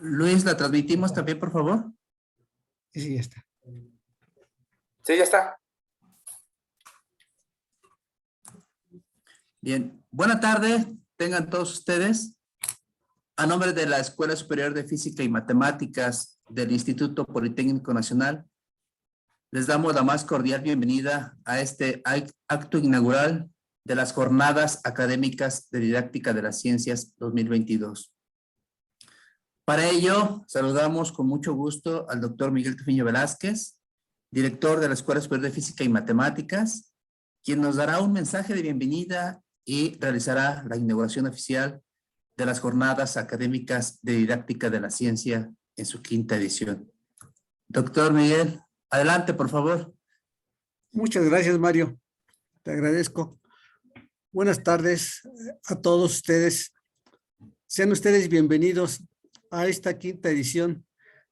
Luis, ¿la transmitimos también, por favor? Sí, ya está. Sí, ya está. Bien, buena tarde, tengan todos ustedes. A nombre de la Escuela Superior de Física y Matemáticas del Instituto Politécnico Nacional, les damos la más cordial bienvenida a este acto inaugural de las Jornadas Académicas de Didáctica de las Ciencias 2022. Para ello, saludamos con mucho gusto al doctor Miguel Tufiño Velázquez, director de la Escuela Superior de Física y Matemáticas, quien nos dará un mensaje de bienvenida y realizará la inauguración oficial de las Jornadas Académicas de Didáctica de la Ciencia en su 5ª edición. Doctor Miguel, adelante, por favor. Muchas gracias, Mario. Te agradezco. Buenas tardes a todos ustedes. Sean ustedes bienvenidos a esta 5ª edición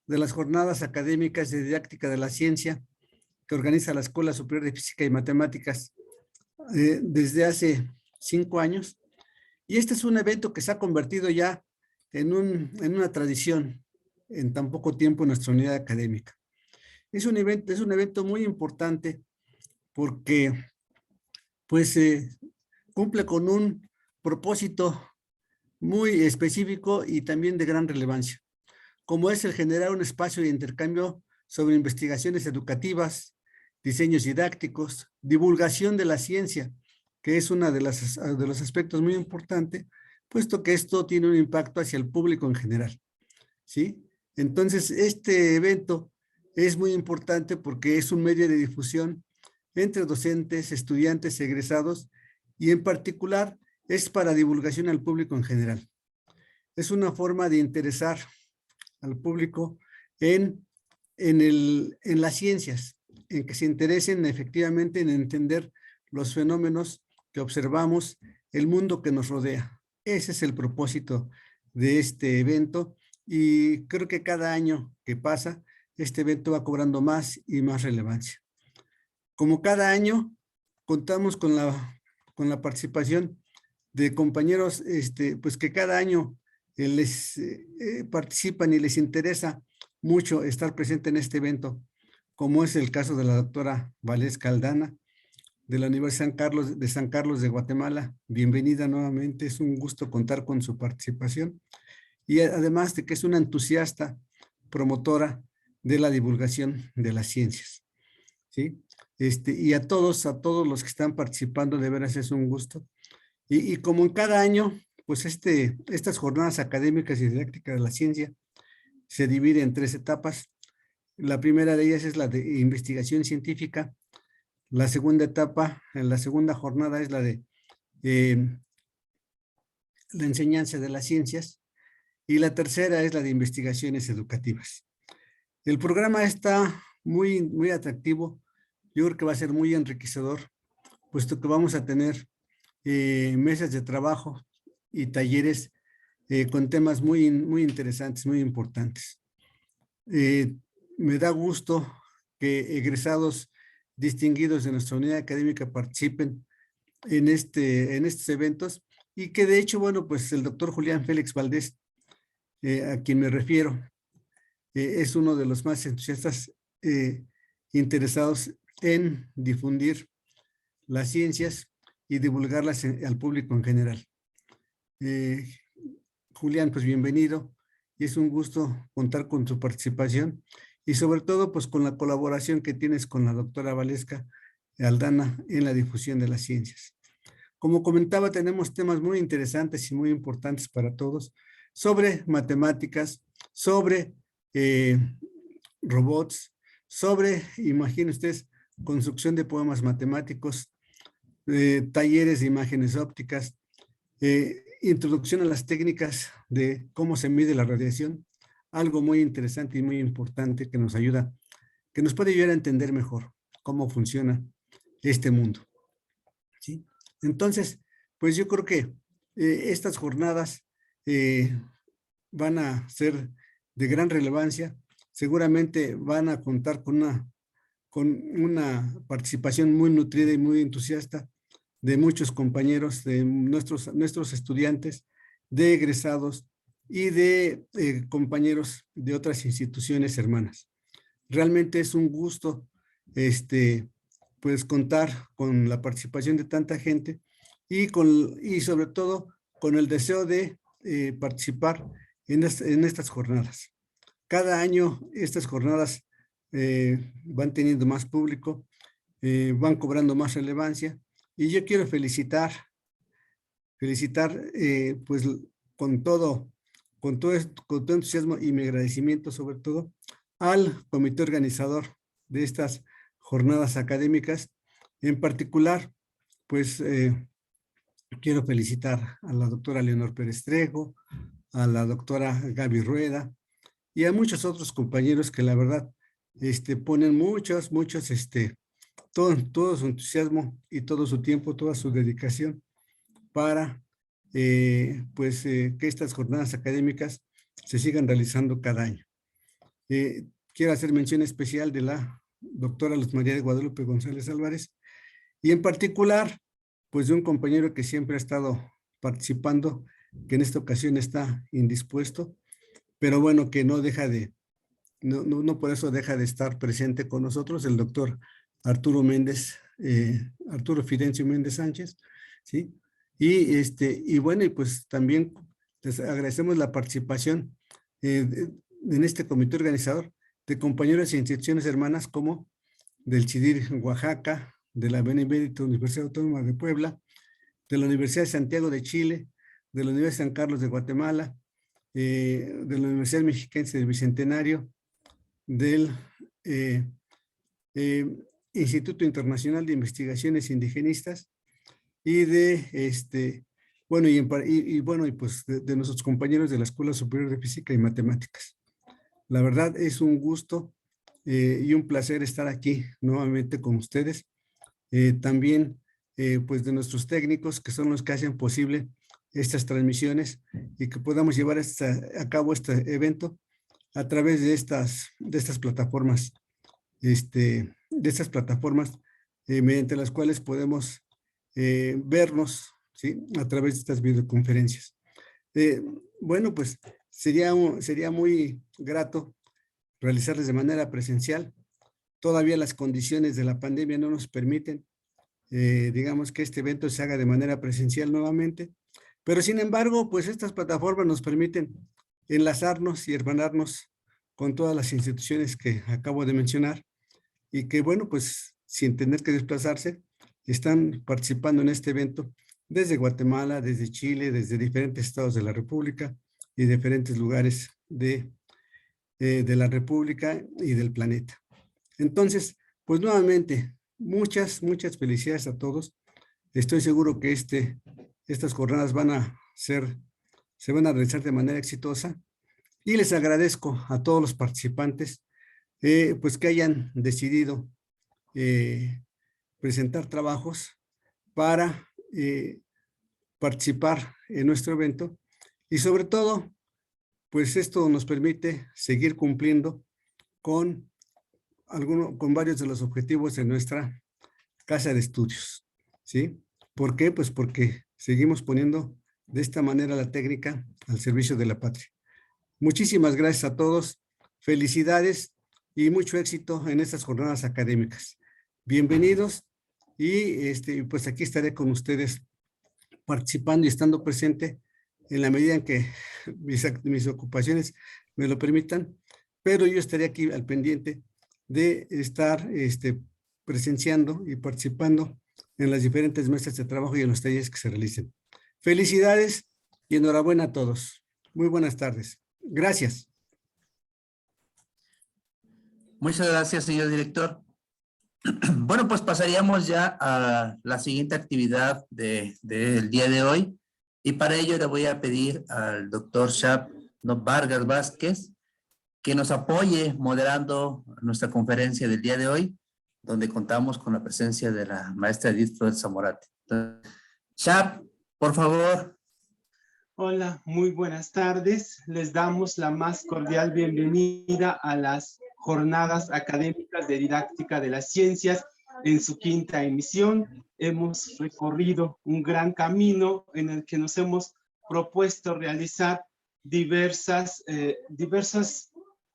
de las Jornadas Académicas de Didáctica de la Ciencia que organiza la Escuela Superior de Física y Matemáticas desde hace 5 años. Y este es un evento que se ha convertido ya en una tradición en tan poco tiempo en nuestra unidad académica. Es un evento muy importante porque pues cumple con un propósito muy específico y también de gran relevancia, como es el generar un espacio de intercambio sobre investigaciones educativas, diseños didácticos, divulgación de la ciencia, que es uno de los aspectos muy importantes, puesto que esto tiene un impacto hacia el público en general, ¿sí? Entonces, este evento es muy importante porque es un medio de difusión entre docentes, estudiantes, egresados, y en particular es para divulgación al público en general. Es una forma de interesar al público en las ciencias, en que se interesen efectivamente en entender los fenómenos que observamos, el mundo que nos rodea. Ese es el propósito de este evento y creo que cada año que pasa, este evento va cobrando más y más relevancia. Como cada año, contamos con la participación de compañeros pues que cada año les participan y les interesa mucho estar presente en este evento, como es el caso de la doctora Valesca Aldana, de la Universidad de San Carlos de Guatemala. Bienvenida nuevamente, es un gusto contar con su participación. Y además de que es una entusiasta promotora de la divulgación de las ciencias, ¿sí? Y a todos los que están participando, de veras es un gusto. Y como en cada año, pues estas jornadas académicas y didácticas de la ciencia se dividen en 3 etapas. La primera de ellas es la de investigación científica. La segunda etapa, en la segunda jornada, es la de la enseñanza de las ciencias. Y la tercera es la de investigaciones educativas. El programa está muy, muy atractivo. Yo creo que va a ser muy enriquecedor, puesto que vamos a tener mesas de trabajo y talleres con temas muy, muy interesantes, muy importantes. Me da gusto que egresados distinguidos de nuestra unidad académica participen en estos eventos y que de hecho, bueno, pues el doctor Julián Félix Valdés, a quien me refiero, es uno de los más entusiastas interesados en difundir las ciencias y divulgarlas al público en general. Julián, pues bienvenido, y es un gusto contar con tu participación y sobre todo pues con la colaboración que tienes con la doctora Valesca Aldana en la difusión de las ciencias. Como comentaba, tenemos temas muy interesantes y muy importantes para todos sobre matemáticas, sobre robots, sobre, imaginen ustedes, construcción de poemas matemáticos, talleres de imágenes ópticas, introducción a las técnicas de cómo se mide la radiación, algo muy interesante y muy importante que nos ayuda, que nos puede ayudar a entender mejor cómo funciona este mundo, ¿sí? Entonces, pues yo creo que estas jornadas van a ser de gran relevancia, seguramente van a contar con una participación muy nutrida y muy entusiasta de muchos compañeros, de nuestros estudiantes, de egresados y de compañeros de otras instituciones hermanas. Realmente es un gusto pues contar con la participación de tanta gente y sobre todo con el deseo de participar en estas jornadas. Cada año estas jornadas van teniendo más público, van cobrando más relevancia, y yo quiero felicitar pues con todo entusiasmo y mi agradecimiento sobre todo al comité organizador de estas jornadas académicas. En particular, pues quiero felicitar a la doctora Leonor Pérez Trejo, a la doctora Gaby Rueda y a muchos otros compañeros que la verdad ponen todo su entusiasmo y todo su tiempo, toda su dedicación para que estas jornadas académicas se sigan realizando cada año. Quiero hacer mención especial de la doctora Luz María de Guadalupe González Álvarez y en particular pues de un compañero que siempre ha estado participando, que en esta ocasión está indispuesto, pero bueno, que no por eso deja de estar presente con nosotros, el doctor Arturo Fidencio Méndez Sánchez, ¿sí? Y bueno, y pues también les agradecemos la participación en este comité organizador de compañeros e instituciones hermanas como del CIDIR Oaxaca, de la Benemérita Universidad Autónoma de Puebla, de la Universidad de Santiago de Chile, de la Universidad de San Carlos de Guatemala, de la Universidad Mexiquense del Bicentenario, del Instituto Internacional de Investigaciones Indigenistas y de de nuestros compañeros de la Escuela Superior de Física y Matemáticas. La verdad es un gusto y un placer estar aquí nuevamente con ustedes. También pues de nuestros técnicos que son los que hacen posible estas transmisiones y que podamos llevar a cabo este evento a través de estas plataformas, mediante las cuales podemos vernos, ¿sí? A través de estas videoconferencias. Bueno, pues sería muy grato realizarles de manera presencial. Todavía las condiciones de la pandemia no nos permiten, digamos, que este evento se haga de manera presencial nuevamente, pero sin embargo, pues estas plataformas nos permiten enlazarnos y hermanarnos con todas las instituciones que acabo de mencionar y que, bueno, pues sin tener que desplazarse, están participando en este evento desde Guatemala, desde Chile, desde diferentes estados de la República y diferentes lugares de la República y del planeta. Entonces, pues nuevamente, muchas felicidades a todos. Estoy seguro que estas jornadas se van a realizar de manera exitosa y les agradezco a todos los participantes pues que hayan decidido presentar trabajos para participar en nuestro evento y sobre todo, pues esto nos permite seguir cumpliendo con varios de los objetivos de nuestra casa de estudios, ¿sí? ¿Por qué? Pues porque seguimos poniendo de esta manera la técnica al servicio de la patria. Muchísimas gracias a todos, felicidades y mucho éxito en estas jornadas académicas. Bienvenidos y pues aquí estaré con ustedes participando y estando presente en la medida en que mis ocupaciones me lo permitan, pero yo estaré aquí al pendiente de estar presenciando y participando en las diferentes mesas de trabajo y en los talleres que se realicen. Felicidades y enhorabuena a todos. Muy buenas tardes. Gracias. Muchas gracias, señor director. Bueno, pues pasaríamos ya a la siguiente actividad del día de hoy. Y para ello le voy a pedir al doctor Shap Vargas Vázquez que nos apoye moderando nuestra conferencia del día de hoy, donde contamos con la presencia de la maestra Edith Flores Zamorati. Shap, por favor. Hola, muy buenas tardes. Les damos la más cordial bienvenida a las Jornadas Académicas de Didáctica de las Ciencias en su quinta emisión. Hemos recorrido un gran camino en el que nos hemos propuesto realizar diversas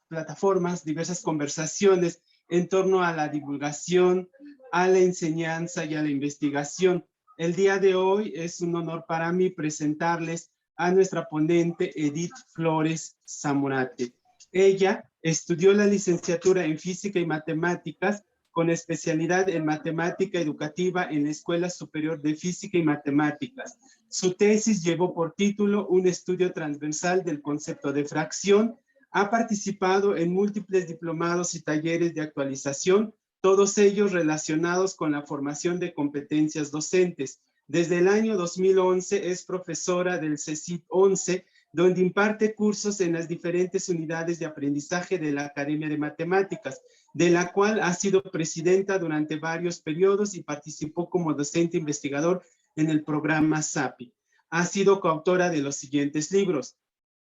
plataformas, diversas conversaciones en torno a la divulgación, a la enseñanza y a la investigación. El día de hoy es un honor para mí presentarles a nuestra ponente Edith Flores Zamorate. Ella estudió la licenciatura en Física y Matemáticas con especialidad en Matemática Educativa en la Escuela Superior de Física y Matemáticas. Su tesis llevó por título Un estudio transversal del concepto de fracción. Ha participado en múltiples diplomados y talleres de actualización, todos ellos relacionados con la formación de competencias docentes. Desde el año 2011 es profesora del CECIT 11, donde imparte cursos en las diferentes unidades de aprendizaje de la Academia de Matemáticas, de la cual ha sido presidenta durante varios periodos y participó como docente investigador en el programa SAPI. Ha sido coautora de los siguientes libros: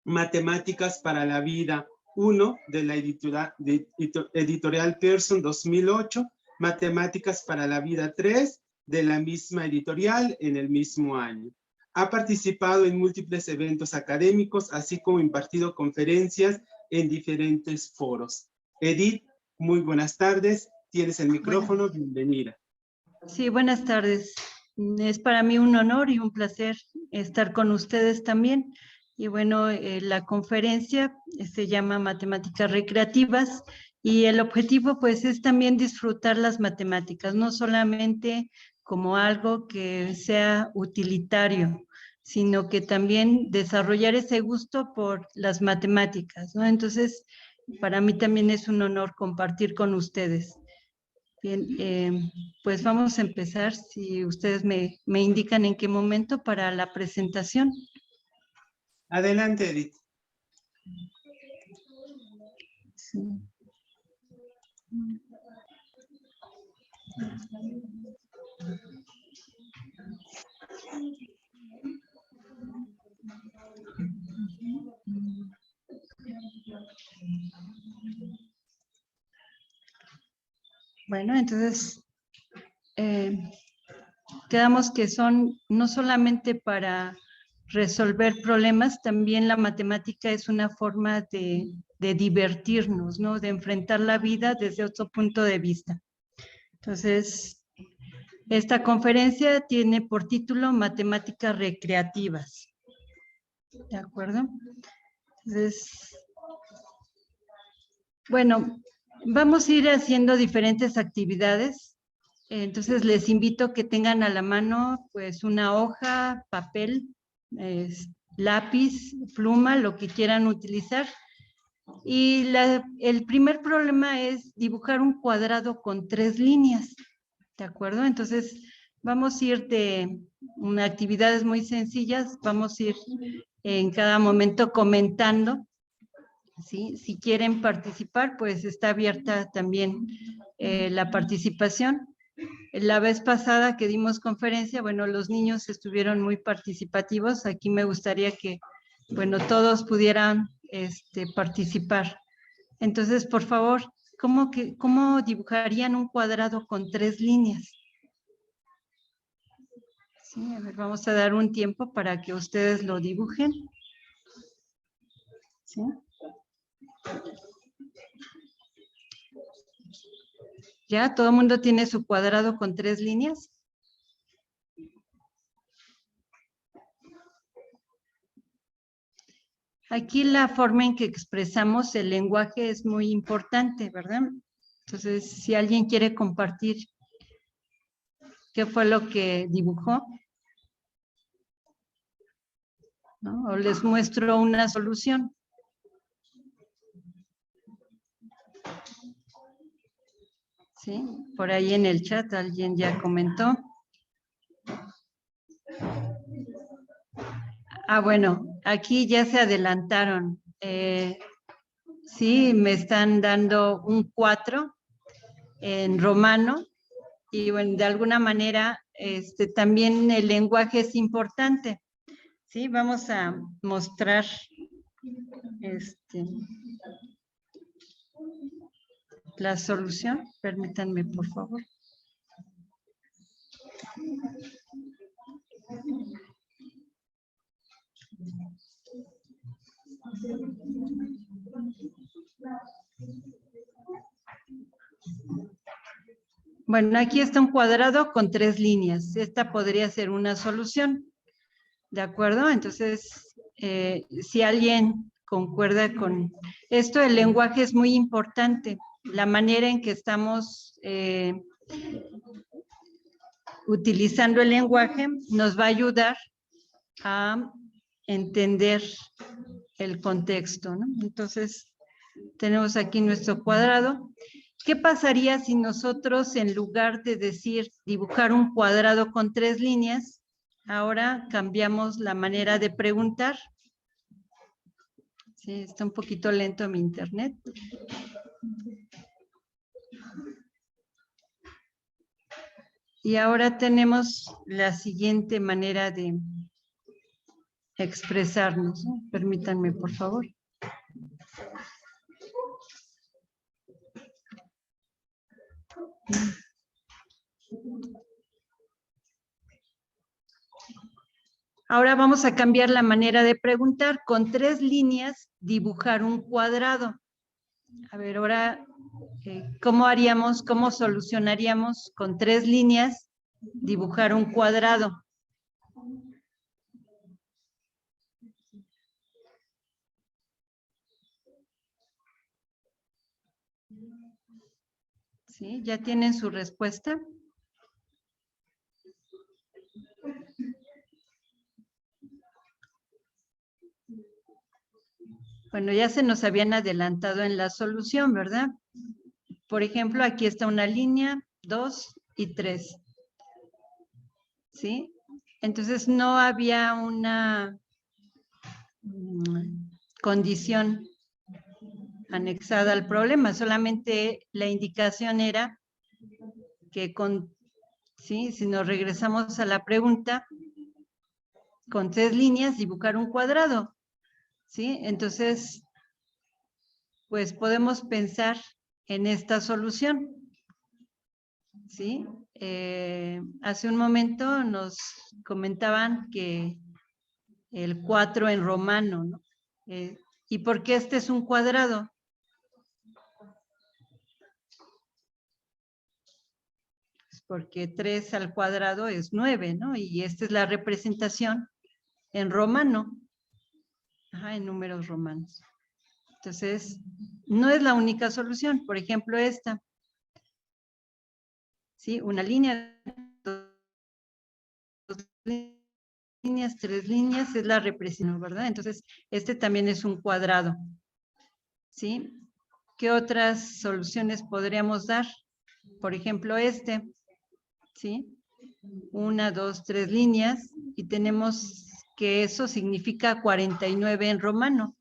Matemáticas para la Vida 1, de la editorial Pearson 2008, Matemáticas para la Vida 3, de la misma editorial en el mismo año. Ha participado en múltiples eventos académicos, así como impartido conferencias en diferentes foros. Edith, muy buenas tardes. Tienes el micrófono. Bienvenida. Sí, buenas tardes. Es para mí un honor y un placer estar con ustedes también. Y bueno, la conferencia se llama Matemáticas Recreativas y el objetivo pues es también disfrutar las matemáticas, no solamente como algo que sea utilitario, sino que también desarrollar ese gusto por las matemáticas, ¿no? Entonces, para mí también es un honor compartir con ustedes. Bien, pues vamos a empezar, si ustedes me indican en qué momento para la presentación. Adelante, Edith. Sí. Bueno, entonces quedamos que son no solamente para resolver problemas, también la matemática es una forma de divertirnos, ¿no? De enfrentar la vida desde otro punto de vista. Entonces, esta conferencia tiene por título Matemáticas Recreativas. ¿De acuerdo? Entonces, bueno, vamos a ir haciendo diferentes actividades. Entonces, les invito a que tengan a la mano, pues, una hoja, papel, lápiz, pluma, lo que quieran utilizar. Y el primer problema es dibujar un cuadrado con 3 líneas, ¿de acuerdo? Entonces, vamos a ir de actividades muy sencillas, vamos a ir en cada momento comentando, ¿sí? Si quieren participar, pues está abierta también la participación. La vez pasada que dimos conferencia, bueno, los niños estuvieron muy participativos. Aquí me gustaría que, bueno, todos pudieran participar. Entonces, por favor, ¿cómo dibujarían un cuadrado con 3 líneas? Sí, a ver, vamos a dar un tiempo para que ustedes lo dibujen. ¿Sí? ¿Ya? ¿Todo el mundo tiene su cuadrado con 3 líneas? Aquí la forma en que expresamos el lenguaje es muy importante, ¿verdad? Entonces, si alguien quiere compartir qué fue lo que dibujó, ¿no? O les muestro una solución. ¿Sí? Por ahí en el chat alguien ya comentó. Ah, bueno, aquí ya se adelantaron. Sí, me están dando un 4 en romano. Y bueno, de alguna manera, también el lenguaje es importante. Sí, vamos a mostrar la solución. Permítanme, por favor. Bueno, aquí está un cuadrado con 3 líneas. Esta podría ser una solución. ¿De acuerdo? Entonces, si alguien concuerda con esto, el lenguaje es muy importante. La manera en que estamos utilizando el lenguaje nos va a ayudar a entender el contexto, ¿no? Entonces, tenemos aquí nuestro cuadrado. ¿Qué pasaría si nosotros, en lugar de decir dibujar un cuadrado con 3 líneas, ahora cambiamos la manera de preguntar? Sí, está un poquito lento mi internet. Y ahora tenemos la siguiente manera de expresarnos, ¿no? Permítanme, por favor. Ahora vamos a cambiar la manera de preguntar. Con 3 líneas, dibujar un cuadrado. A ver, ahora, ¿cómo haríamos, cómo solucionaríamos con 3 líneas dibujar un cuadrado? ¿Sí? ¿Ya tienen su respuesta? Bueno, ya se nos habían adelantado en la solución, ¿verdad? Por ejemplo, aquí está una línea, 2 y 3. ¿Sí? Entonces no había una condición anexada al problema, solamente la indicación era que ¿sí? Si nos regresamos a la pregunta, con 3 líneas dibujar un cuadrado, ¿sí? Entonces, pues podemos pensar en esta solución, ¿sí? Hace un momento nos comentaban que el 4 en romano, ¿no? ¿Y por qué este es un cuadrado? Porque 3 al cuadrado es 9, ¿no? Y esta es la representación en romano, en números romanos. Entonces, no es la única solución. Por ejemplo, esta. ¿Sí? Una línea, 2 líneas, 3 líneas, es la representación, ¿verdad? Entonces, este también es un cuadrado. ¿Sí? ¿Qué otras soluciones podríamos dar? Por ejemplo, este. ¿Sí? 1, 2, 3 líneas y tenemos que eso significa 49 en romano.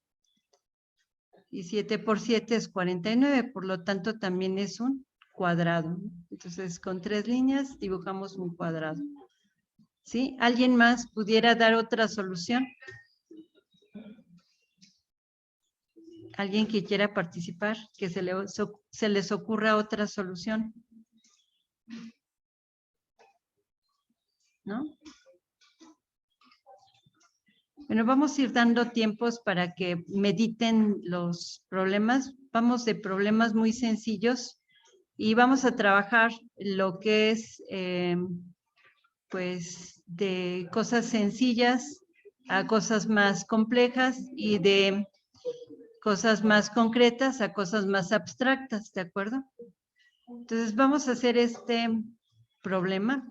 Y 7 por 7 es 49, por lo tanto también es un cuadrado. Entonces, con 3 líneas dibujamos un cuadrado. ¿Sí? ¿Alguien más pudiera dar otra solución? ¿Alguien que quiera participar? Que se les ocurra otra solución. ¿No? Bueno, vamos a ir dando tiempos para que mediten los problemas. Vamos de problemas muy sencillos y vamos a trabajar lo que es, pues, de cosas sencillas a cosas más complejas y de cosas más concretas a cosas más abstractas, ¿de acuerdo? Entonces, vamos a hacer este problema.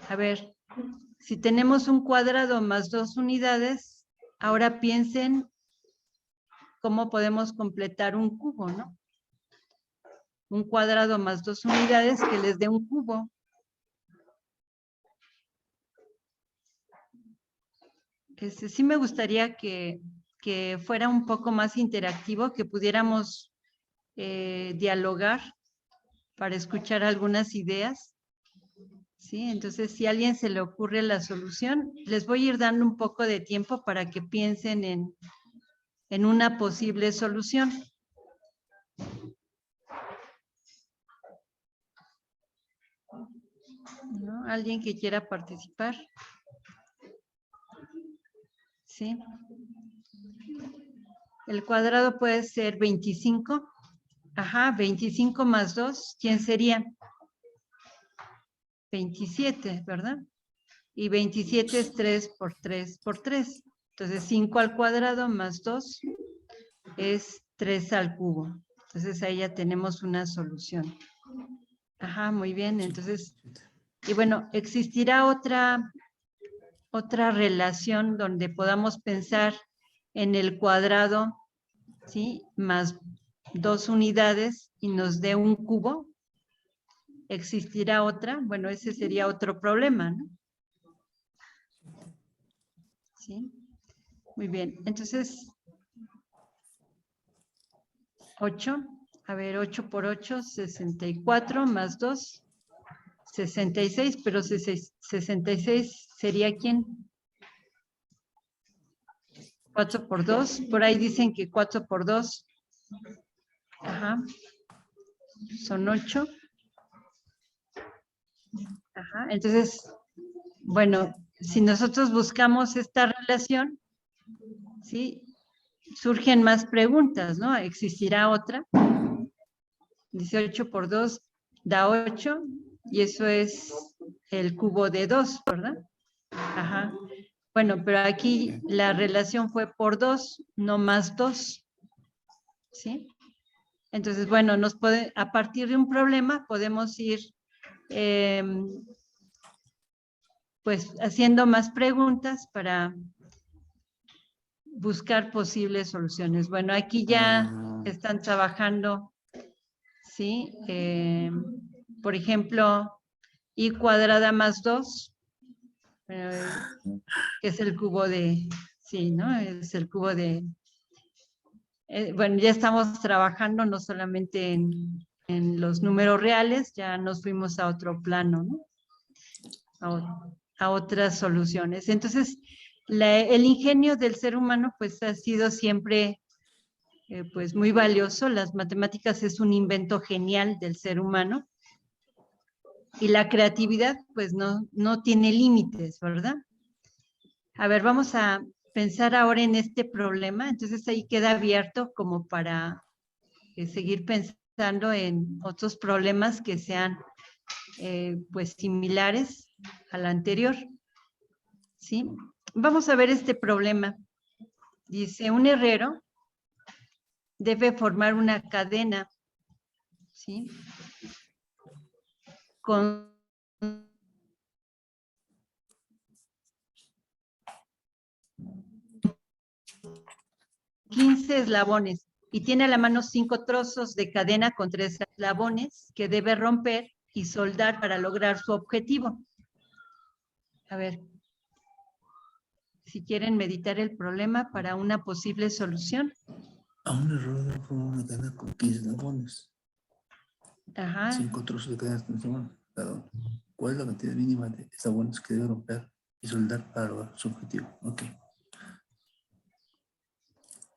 A ver, si tenemos un cuadrado más 2 unidades, ahora piensen cómo podemos completar un cubo, ¿no? Un cuadrado más 2 unidades que les dé un cubo. Sí me gustaría que fuera un poco más interactivo, que pudiéramos dialogar para escuchar algunas ideas. ¿Sí? Entonces, si a alguien se le ocurre la solución, les voy a ir dando un poco de tiempo para que piensen en una posible solución. ¿No? ¿Alguien que quiera participar? ¿Sí? El cuadrado puede ser 25. Ajá, 25 más 2, ¿quién sería? 27, ¿verdad? Y 27 es 3 por 3 por 3. Entonces 5 al cuadrado más 2 es 3 al cubo. Entonces ahí ya tenemos una solución. Ajá, muy bien. Entonces, y bueno, existirá otra relación donde podamos pensar en el cuadrado, ¿sí? Más 2 unidades y nos dé un cubo. ¿Existirá otra? Bueno, ese sería otro problema, ¿no? ¿Sí? Muy bien. Entonces, 8. A ver, 8 por 8, 64 más 2, 66, pero 66 sería ¿quién? 4 por 2. Por ahí dicen que 4 por 2. Ajá. Son 8. Ajá. Entonces, bueno, si nosotros buscamos esta relación, ¿sí? Surgen más preguntas, ¿no? ¿Existirá otra? 18 por 2 da 8 y eso es el cubo de 2, ¿verdad? Ajá. Bueno, pero aquí la relación fue por 2, no más 2, ¿sí? Entonces, bueno, a partir de un problema podemos ir pues haciendo más preguntas para buscar posibles soluciones. Bueno, aquí ya están trabajando, ¿sí? Por ejemplo, y cuadrada más 2, que es el cubo de, sí, ¿no? Es el cubo de, bueno, ya estamos trabajando no solamente en los números reales, ya nos fuimos a otro plano, ¿no? A otras soluciones. Entonces, el ingenio del ser humano pues ha sido siempre pues muy valioso. Las matemáticas es un invento genial del ser humano y la creatividad pues no tiene límites, ¿verdad? A ver, vamos a pensar ahora en este problema. Entonces ahí queda abierto como para seguir pensando en otros problemas que sean pues similares al anterior. ¿Sí? Vamos a ver este problema. Dice, un herrero debe formar una cadena, ¿sí? Con 15 eslabones y tiene a la mano 5 trozos de cadena con 3 eslabones que debe romper y soldar para lograr su objetivo. A ver, si quieren meditar el problema para una posible solución. A un error de formar una cadena con 15 eslabones. Ajá. 5 trozos de cadena con eslabones cada uno. ¿Cuál es la cantidad mínima de eslabones que debe romper y soldar para lograr su objetivo? Ok.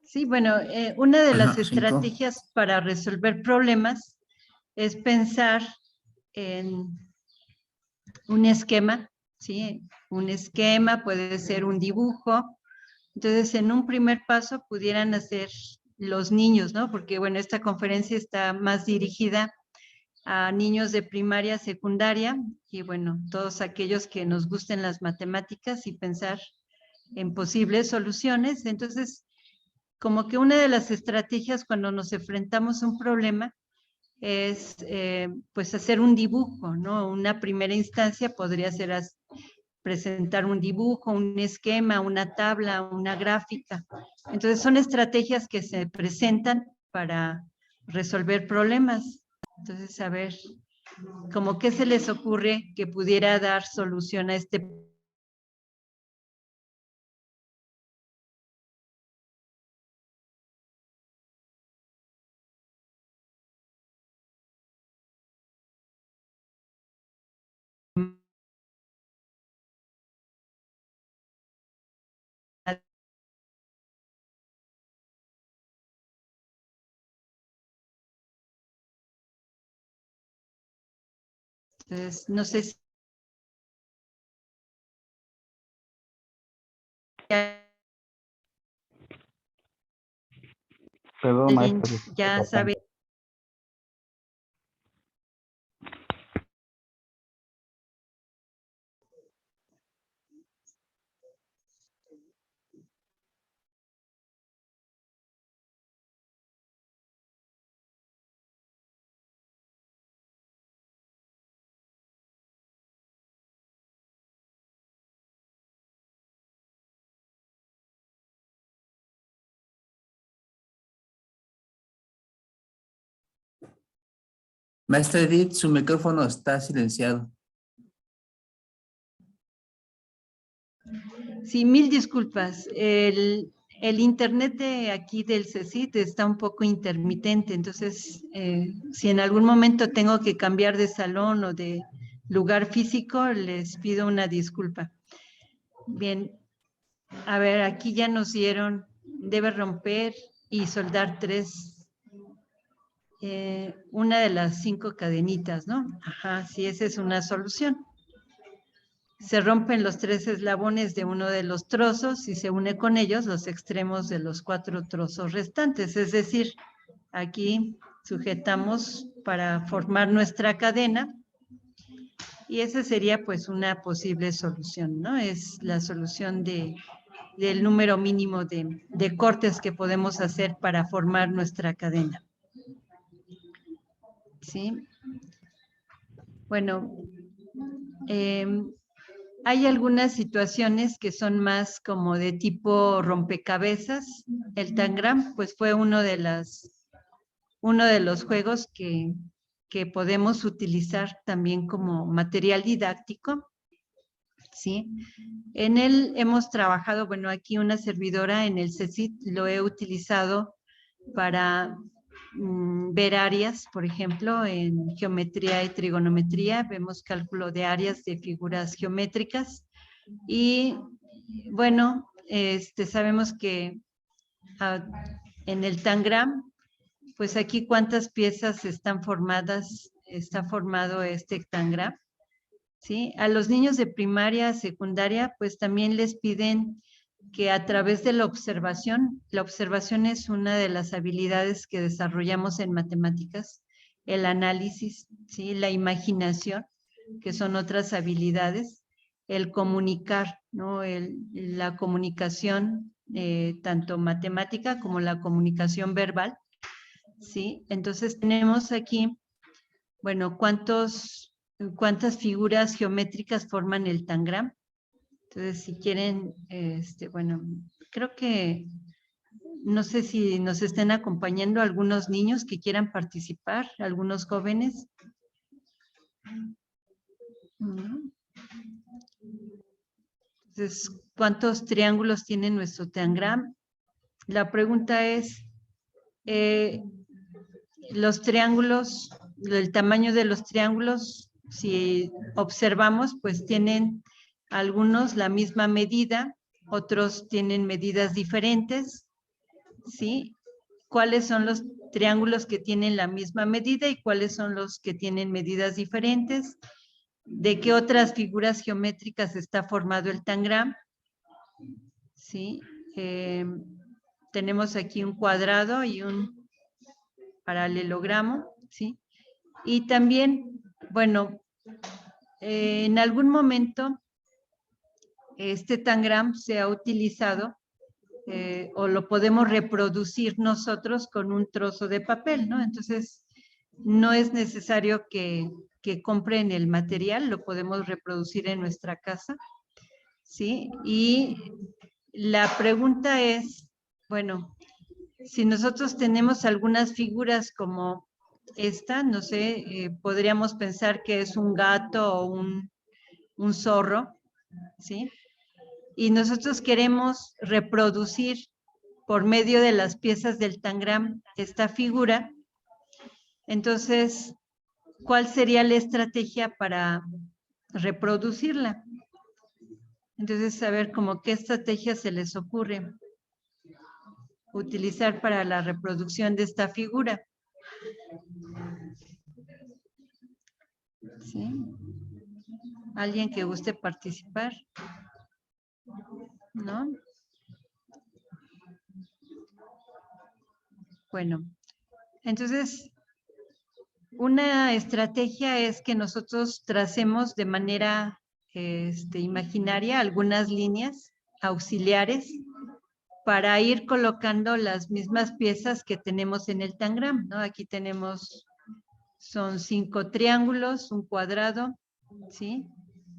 Sí, bueno, una de las 5. estrategias para resolver problemas es pensar en un esquema, ¿sí? Un esquema puede ser un dibujo. Entonces, en un primer paso pudieran hacer los niños, ¿no? Porque, bueno, esta conferencia está más dirigida a niños de primaria, secundaria, y bueno, todos aquellos que nos gusten las matemáticas y pensar en posibles soluciones. Entonces, como que una de las estrategias cuando nos enfrentamos a un problema es pues hacer un dibujo, ¿no? Una primera instancia podría ser presentar un dibujo, un esquema, una tabla, una gráfica. Entonces son estrategias que se presentan para resolver problemas. Entonces, a ver, ¿cómo qué se les ocurre que pudiera dar solución a este problema? Entonces, no sé si Perdón, ¿Alguien maestra. ya sabe? Maestra Edith, su micrófono está silenciado. Sí, mil disculpas. El internet de aquí del CECIT está un poco intermitente, entonces si en algún momento tengo que cambiar de salón o de lugar físico, les pido una disculpa. Bien, a ver, aquí ya nos dieron, debe romper y soldar una de las 5 cadenitas, ¿no? Ajá, sí, esa es una solución. Se rompen los 3 eslabones de uno de los trozos y se une con ellos los extremos de los 4 trozos restantes. Es decir, aquí sujetamos para formar nuestra cadena y esa sería pues una posible solución, ¿no? Es la solución del número mínimo de cortes que podemos hacer para formar nuestra cadena. ¿Sí? Bueno, hay algunas situaciones que son más como de tipo rompecabezas. El Tangram, pues fue uno de los juegos que podemos utilizar también como material didáctico. ¿Sí? En él hemos trabajado, bueno, aquí una servidora en el CECIT lo he utilizado para ver áreas, por ejemplo, en geometría y trigonometría, vemos cálculo de áreas de figuras geométricas y bueno, sabemos que en el Tangram, pues aquí cuántas piezas están formadas, está formado este Tangram, ¿sí? A los niños de primaria, secundaria, pues también les piden que a través de la observación es una de las habilidades que desarrollamos en matemáticas, el análisis, ¿sí? La imaginación, que son otras habilidades, el comunicar, ¿no? La comunicación, tanto matemática como la comunicación verbal, ¿sí? Entonces tenemos aquí, bueno, cuántas figuras geométricas forman el Tangram. Entonces, si quieren, bueno, creo que, no sé si nos estén acompañando algunos niños que quieran participar, algunos jóvenes. Entonces, ¿cuántos triángulos tiene nuestro Tangram? La pregunta es, los triángulos, el tamaño de los triángulos, si observamos, pues tienen algunos la misma medida, otros tienen medidas diferentes, ¿sí? ¿Cuáles son los triángulos que tienen la misma medida y cuáles son los que tienen medidas diferentes? ¿De qué otras figuras geométricas está formado el Tangram? ¿Sí? Tenemos aquí un cuadrado y un paralelogramo, ¿sí? Y también, bueno, en algún momento este Tangram se ha utilizado o lo podemos reproducir nosotros con un trozo de papel, ¿no? Entonces, no es necesario que compren el material, lo podemos reproducir en nuestra casa, ¿sí? Y la pregunta es, bueno, si nosotros tenemos algunas figuras como esta, no sé, podríamos pensar que es un gato o un zorro, ¿sí? Y nosotros queremos reproducir por medio de las piezas del Tangram esta figura. Entonces, ¿cuál sería la estrategia para reproducirla? Entonces, a ver, como qué estrategia se les ocurre utilizar para la reproducción de esta figura. ¿Sí? ¿Alguien que guste participar? ¿No? Bueno, entonces, una estrategia es que nosotros tracemos de manera imaginaria algunas líneas auxiliares para ir colocando las mismas piezas que tenemos en el tangram, ¿no? Aquí tenemos, son 5 triángulos, un cuadrado, ¿sí?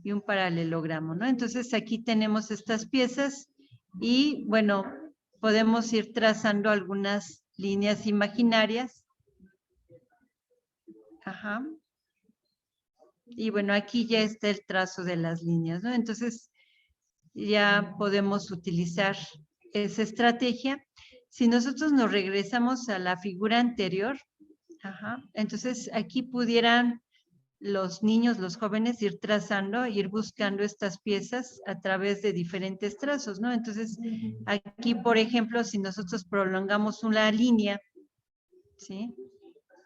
Y un paralelogramo, ¿no? Entonces aquí tenemos estas piezas y, bueno, podemos ir trazando algunas líneas imaginarias. Ajá. Y bueno, aquí ya está el trazo de las líneas, ¿no? Entonces, ya podemos utilizar esa estrategia. Si nosotros nos regresamos a la figura anterior, ajá, entonces aquí pudieran los niños, los jóvenes ir trazando, ir buscando estas piezas a través de diferentes trazos, ¿no? Entonces, aquí, por ejemplo, si nosotros prolongamos una línea, ¿sí?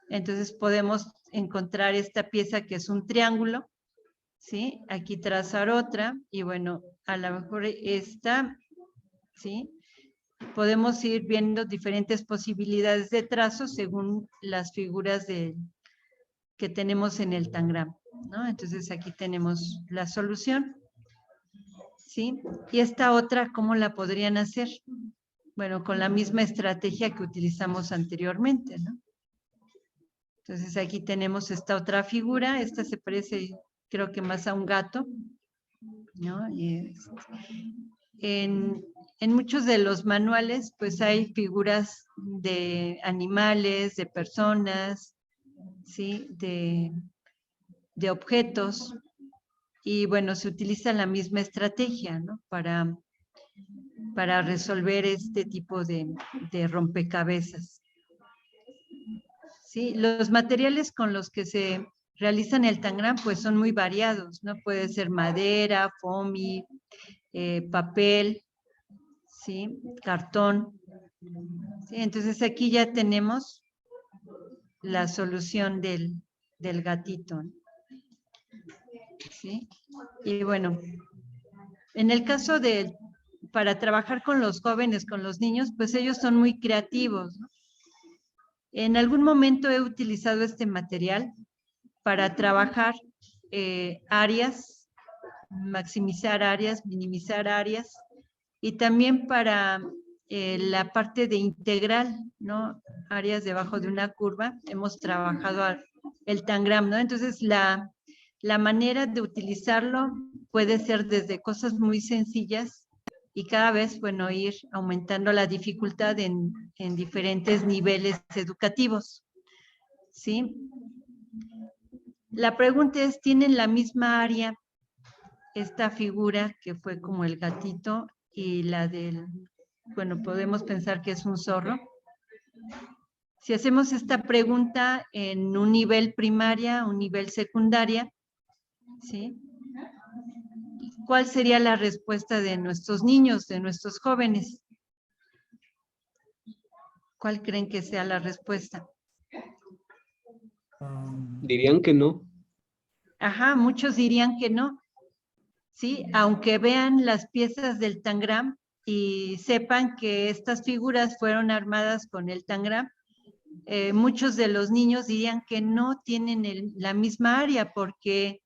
Entonces podemos encontrar esta pieza que es un triángulo, ¿sí? Aquí trazar otra y bueno, a lo mejor esta, ¿sí? Podemos ir viendo diferentes posibilidades de trazo según las figuras que tenemos en el tangram, ¿no? Entonces aquí tenemos la solución, ¿sí? Y esta otra, ¿cómo la podrían hacer? Bueno, con la misma estrategia que utilizamos anteriormente, ¿no? Entonces aquí tenemos esta otra figura, esta se parece creo que más a un gato, ¿no? Y en muchos de los manuales pues hay figuras de animales, de personas, ¿sí? De objetos y bueno, se utiliza la misma estrategia, ¿no? Para resolver este tipo de rompecabezas. Sí, los materiales con los que se realizan el tangram pues son muy variados, ¿no? Puede ser madera, foamy, papel, ¿sí? Cartón. ¿Sí? Entonces aquí ya tenemos la solución del gatito, ¿no? ¿Sí? Y bueno, en el caso para trabajar con los jóvenes, con los niños, pues ellos son muy creativos, ¿no? En algún momento he utilizado este material para trabajar áreas, maximizar áreas, minimizar áreas, y también para la parte de integral, ¿no? Áreas debajo de una curva, hemos trabajado el tangram, ¿no? Entonces, la manera de utilizarlo puede ser desde cosas muy sencillas y cada vez, bueno, ir aumentando la dificultad en diferentes niveles educativos, ¿sí? La pregunta es, ¿tienen la misma área esta figura que fue como el gatito y la del, bueno, podemos pensar que es un zorro? Si hacemos esta pregunta en un nivel primaria, un nivel secundaria, ¿sí? ¿Cuál sería la respuesta de nuestros niños, de nuestros jóvenes? ¿Cuál creen que sea la respuesta? Dirían que no. Ajá, muchos dirían que no, ¿sí? Aunque vean las piezas del tangram y sepan que estas figuras fueron armadas con el tangram, muchos de los niños dirían que no tienen la misma área porque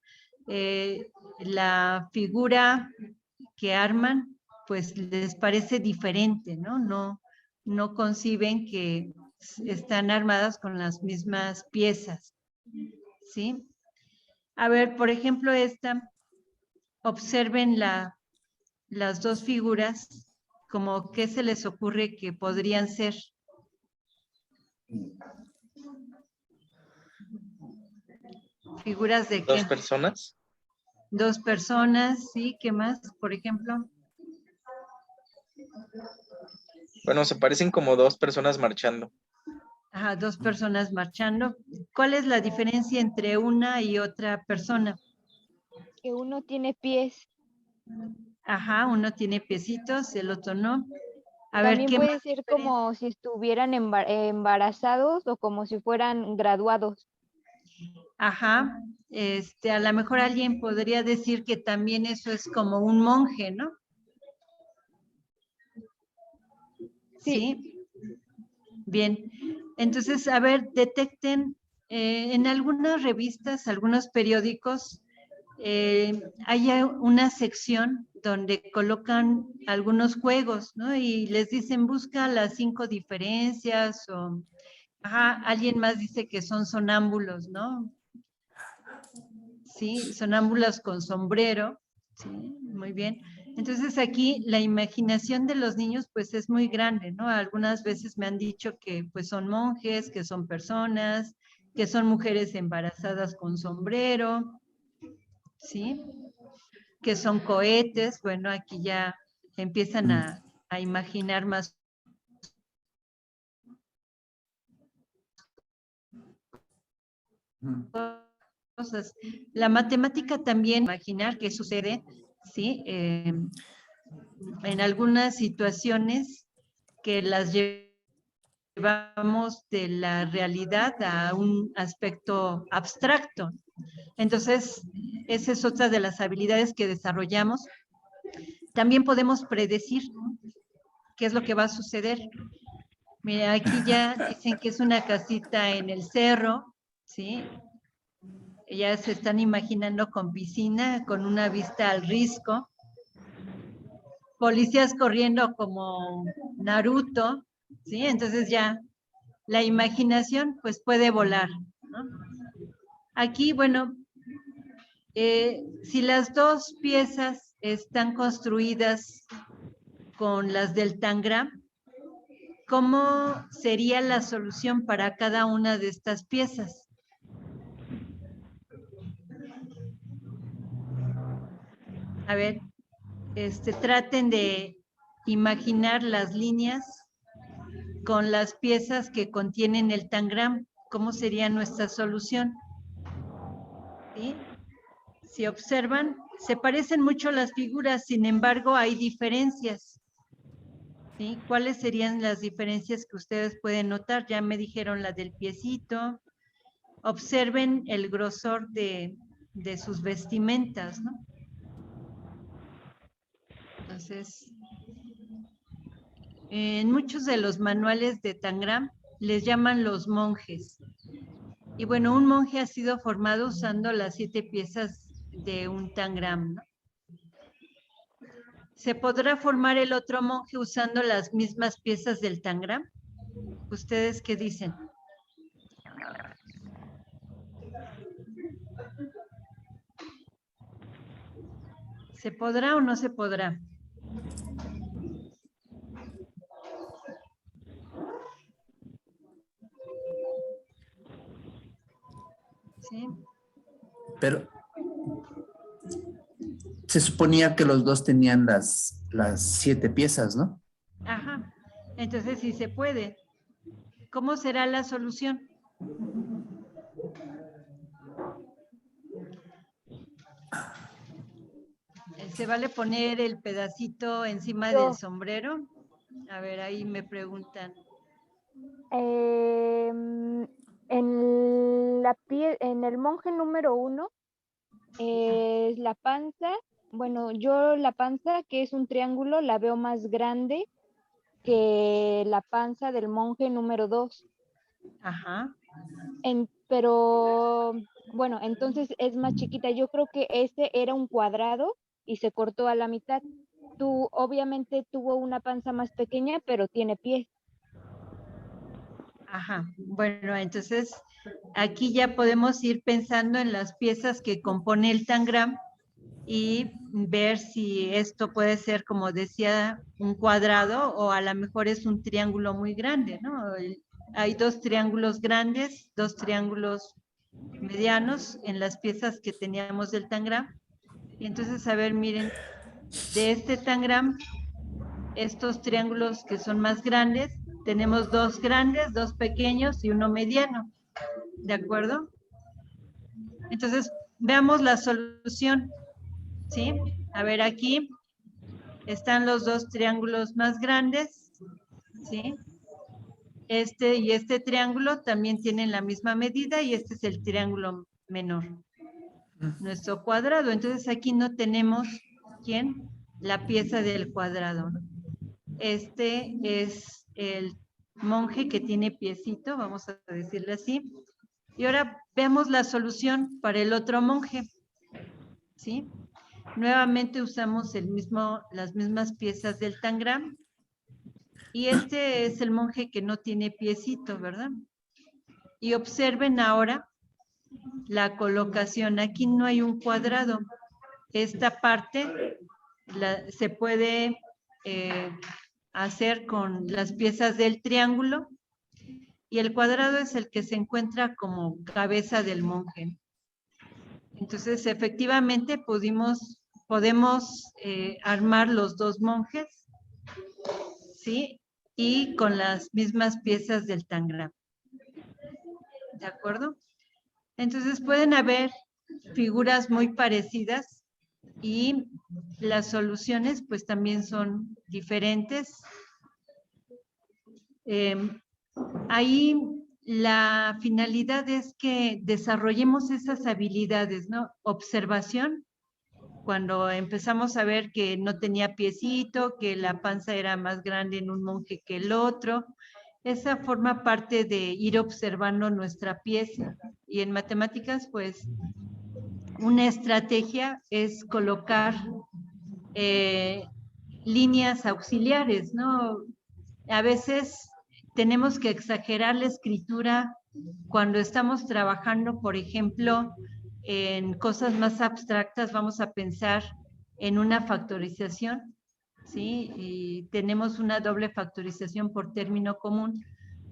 la figura que arman pues les parece diferente, ¿no? No conciben que están armadas con las mismas piezas, ¿sí? A ver, por ejemplo, observen las dos figuras, como qué se les ocurre que podrían ser. ¿Figuras de qué? ¿Dos personas? Dos personas, ¿sí? ¿Qué más, por ejemplo? Bueno, se parecen como dos personas marchando. Ajá, dos personas marchando. ¿Cuál es la diferencia entre una y otra persona? Que uno tiene pies. Ajá, uno tiene piecitos, el otro no. A ver, También ¿qué puede más ser diferencia? como si estuvieran embarazados o como si fueran graduados. Ajá, a lo mejor alguien podría decir que también eso es como un monje, ¿no? Sí. Bien, entonces, a ver, detecten en algunas revistas, algunos periódicos, hay una sección donde colocan algunos juegos, ¿no? Y les dicen, busca las 5 diferencias o, alguien más dice que son sonámbulos, ¿no? Sí, sonámbulos con sombrero, sí, muy bien. Entonces aquí la imaginación de los niños pues es muy grande, ¿no? Algunas veces me han dicho que pues son monjes, que son personas, que son mujeres embarazadas con sombrero, ¿sí? Que son cohetes, bueno, aquí ya empiezan a imaginar más cosas. La matemática también, imaginar qué sucede, ¿sí? En algunas situaciones que las llevamos de la realidad a un aspecto abstracto. Entonces, esa es otra de las habilidades que desarrollamos. También podemos predecir qué es lo que va a suceder. Mira, aquí ya dicen que es una casita en el cerro, ¿sí? Ya se están imaginando con piscina, con una vista al risco. Policías corriendo como Naruto, ¿sí? Entonces ya la imaginación pues puede volar, ¿no? Aquí, bueno, si las dos piezas están construidas con las del tangram, ¿cómo sería la solución para cada una de estas piezas? A ver, traten de imaginar las líneas con las piezas que contienen el tangram. ¿Cómo sería nuestra solución? ¿Sí? Si observan, se parecen mucho las figuras, sin embargo, hay diferencias. ¿Sí? ¿Cuáles serían las diferencias que ustedes pueden notar? Ya me dijeron la del piecito. Observen el grosor de sus vestimentas, ¿no? Entonces, en muchos de los manuales de Tangram les llaman los monjes. Y bueno, un monje ha sido formado usando las 7 piezas de un Tangram, ¿no? ¿Se podrá formar el otro monje usando las mismas piezas del Tangram? ¿Ustedes qué dicen? ¿Se podrá o no se podrá? ¿Sí? Pero se suponía que los dos tenían las 7 piezas, ¿no? Ajá. Entonces sí se puede. ¿Cómo será la solución? ¿Se vale poner el pedacito encima del sombrero? A ver, ahí me preguntan. En el monje número 1 es la panza. Bueno, yo la panza, que es un triángulo, la veo más grande que la panza del monje número 2. Ajá. Pero, bueno, entonces es más chiquita. Yo creo que ese era un cuadrado y se cortó a la mitad. Tú, obviamente, tuvo una panza más pequeña, pero tiene pies. Ajá. Bueno, entonces aquí ya podemos ir pensando en las piezas que compone el tangram y ver si esto puede ser, como decía, un cuadrado o a lo mejor es un triángulo muy grande, ¿no? Hay 2 triángulos grandes, 2 triángulos medianos en las piezas que teníamos del tangram. Y entonces, a ver, miren, de este tangram, estos triángulos que son más grandes, tenemos 2 grandes, 2 pequeños y uno mediano. ¿De acuerdo? Entonces, veamos la solución. ¿Sí? A ver, aquí están los 2 triángulos más grandes. ¿Sí? Este y este triángulo también tienen la misma medida y este es el triángulo menor. Nuestro cuadrado. Entonces, aquí no tenemos, ¿quién? La pieza del cuadrado, ¿no? Este es el monje que tiene piecito, vamos a decirle así. Y ahora veamos la solución para el otro monje, ¿sí? Nuevamente usamos las mismas piezas del tangram. Y este es el monje que no tiene piecito, ¿verdad? Y observen ahora la colocación. Aquí no hay un cuadrado. Esta parte se puede hacer con las piezas del triángulo. Y el cuadrado es el que se encuentra como cabeza del monje. Entonces, efectivamente, podemos armar los dos monjes, ¿sí? Y con las mismas piezas del tangram. ¿De acuerdo? Entonces, pueden haber figuras muy parecidas y las soluciones, pues, también son diferentes. Ahí la finalidad es que desarrollemos esas habilidades, ¿no? Observación, cuando empezamos a ver que no tenía piecito, que la panza era más grande en un monje que el otro. Esa forma parte de ir observando nuestra pieza. Y en matemáticas, pues, una estrategia es colocar líneas auxiliares, ¿no? A veces tenemos que exagerar la escritura cuando estamos trabajando, por ejemplo, en cosas más abstractas. Vamos a pensar en una factorización, ¿sí? Y tenemos una doble factorización por término común.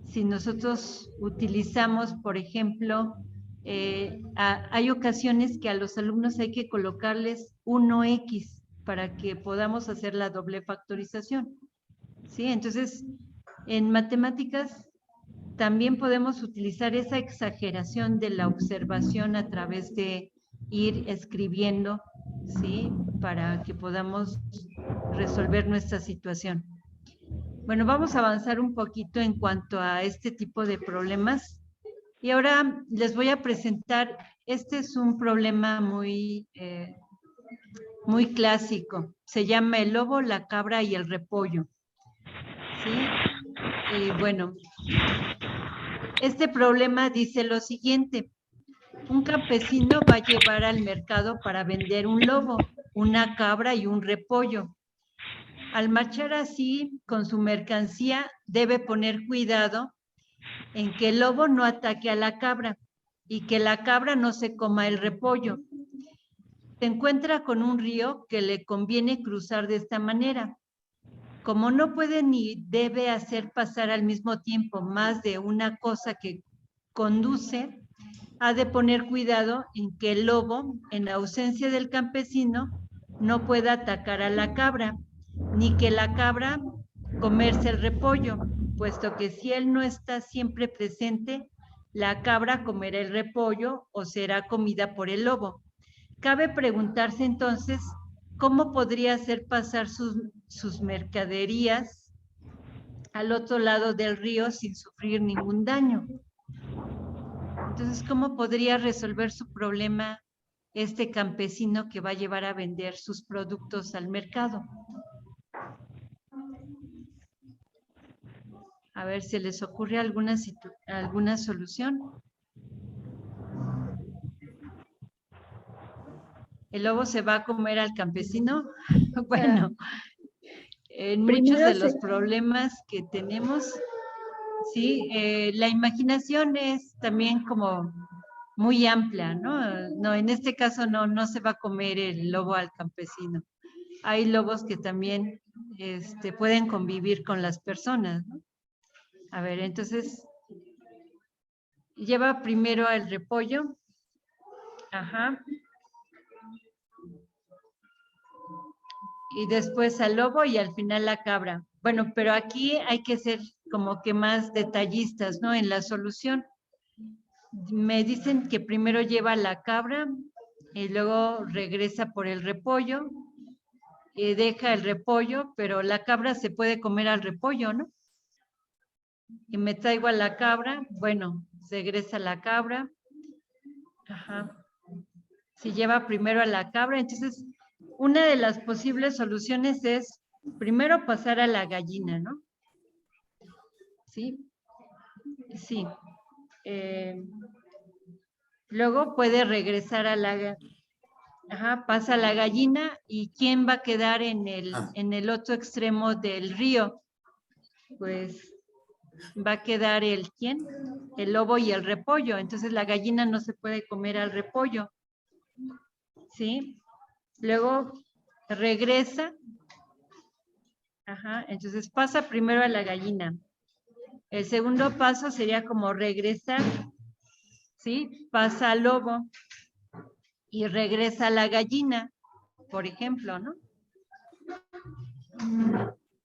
Si nosotros utilizamos, por ejemplo, hay ocasiones que a los alumnos hay que colocarles 1x para que podamos hacer la doble factorización, ¿sí? Entonces, en matemáticas también podemos utilizar esa exageración de la observación a través de ir escribiendo, ¿sí? Para que podamos resolver nuestra situación. Bueno, vamos a avanzar un poquito en cuanto a este tipo de problemas. Y ahora les voy a presentar, este es un problema muy clásico. Se llama el lobo, la cabra y el repollo, ¿sí? Y bueno, este problema dice lo siguiente: un campesino va a llevar al mercado para vender un lobo, una cabra y un repollo. Al marchar así con su mercancía, debe poner cuidado en que el lobo no ataque a la cabra y que la cabra no se coma el repollo. Se encuentra con un río que le conviene cruzar de esta manera. Como no puede ni debe hacer pasar al mismo tiempo más de una cosa que conduce, ha de poner cuidado en que el lobo, en ausencia del campesino, no pueda atacar a la cabra, ni que la cabra comerse el repollo, puesto que si él no está siempre presente, la cabra comerá el repollo o será comida por el lobo. Cabe preguntarse entonces, ¿cómo podría hacer pasar sus mercaderías al otro lado del río sin sufrir ningún daño? Entonces, ¿cómo podría resolver su problema este campesino que va a llevar a vender sus productos al mercado? A ver, ¿se les ocurre alguna solución? ¿El lobo se va a comer al campesino? Bueno, en muchos de los problemas que tenemos, sí, la imaginación es también como muy amplia, ¿no? No, en este caso no se va a comer el lobo al campesino. Hay lobos que también pueden convivir con las personas, ¿no? A ver, entonces, lleva primero el repollo. Ajá. Y después al lobo y al final la cabra. Bueno, pero aquí hay que ser como que más detallistas, ¿no? En la solución. Me dicen que primero lleva la cabra y luego regresa por el repollo y deja el repollo, pero la cabra se puede comer al repollo, ¿no? Y me traigo a la cabra, bueno, regresa la cabra. Ajá. Si lleva primero a la cabra, entonces una de las posibles soluciones es primero pasar a la gallina, ¿no? ¿sí? Sí. Luego puede regresar a la... Ajá, pasa la gallina y ¿quién va a quedar en el otro extremo del río? Pues va a quedar ¿quién? El lobo y el repollo. Entonces la gallina no se puede comer al repollo, ¿sí? Luego regresa. Ajá, entonces pasa primero a la gallina. El segundo paso sería como regresar, ¿sí? Pasa al lobo y regresa a la gallina, por ejemplo, ¿no?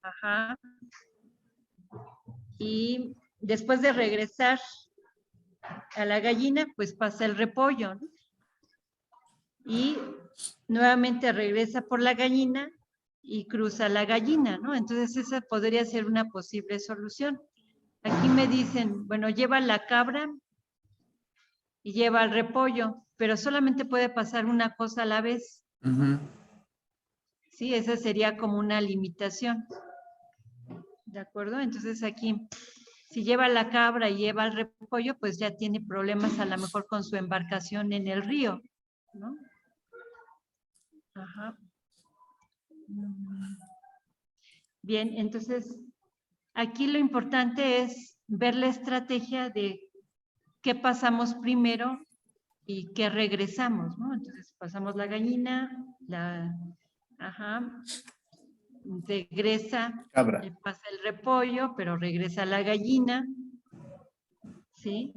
Ajá. Y después de regresar a la gallina, pues pasa el repollo, ¿no? Y nuevamente regresa por la gallina y cruza la gallina, ¿no? Entonces esa podría ser una posible solución. Aquí me dicen, bueno, lleva la cabra y lleva el repollo, pero solamente puede pasar una cosa a la vez. Ujú. Sí, esa sería como una limitación. ¿De acuerdo? Entonces aquí, si lleva la cabra y lleva el repollo, pues ya tiene problemas a lo mejor con su embarcación en el río, ¿no? Ajá. Bien, entonces aquí lo importante es ver la estrategia de qué pasamos primero y qué regresamos, ¿no? Entonces pasamos la gallina, regresa, Cabra. pasa el repollo, pero regresa la gallina, ¿sí?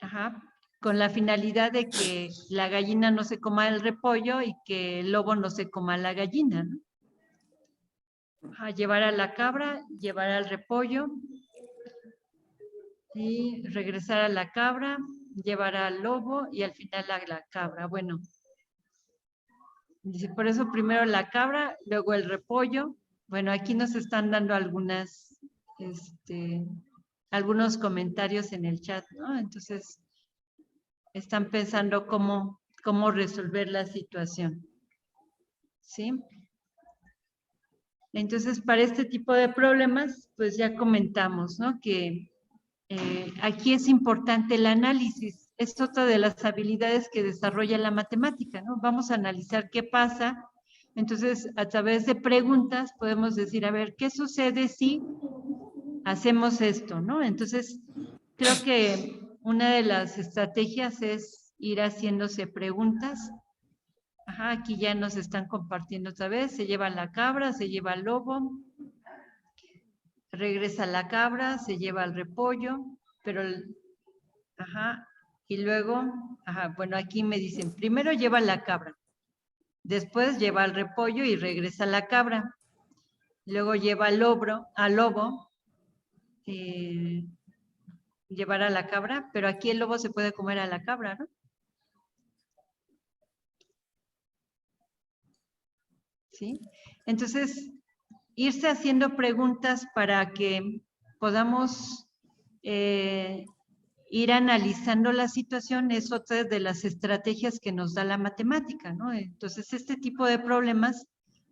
Ajá, con la finalidad de que la gallina no se coma el repollo y que el lobo no se coma la gallina, ¿no? Ajá, llevar a la cabra, llevar al repollo y regresar a la cabra, llevar al lobo y al final a la cabra. Bueno, dice, por eso primero la cabra, luego el repollo. Bueno, aquí nos están dando algunos comentarios en el chat, ¿no? Entonces, están pensando cómo resolver la situación. ¿Sí? Entonces, para este tipo de problemas, pues ya comentamos, ¿no? Que aquí es importante el análisis. Es otra de las habilidades que desarrolla la matemática, ¿no? Vamos a analizar qué pasa. Entonces, a través de preguntas podemos decir, a ver, ¿qué sucede si hacemos esto, ¿no? Entonces, creo que una de las estrategias es ir haciéndose preguntas. Ajá, aquí ya nos están compartiendo otra vez. Se lleva la cabra, se lleva el lobo, regresa la cabra, se lleva el repollo, pero, ajá, y luego, ajá, bueno, aquí me dicen, primero lleva la cabra, después lleva el repollo y regresa la cabra, luego lleva al lobo, llevar a la cabra, pero aquí el lobo se puede comer a la cabra, ¿no? ¿Sí? Entonces, irse haciendo preguntas para que podamos ir analizando la situación es otra de las estrategias que nos da la matemática, ¿no? Entonces, este tipo de problemas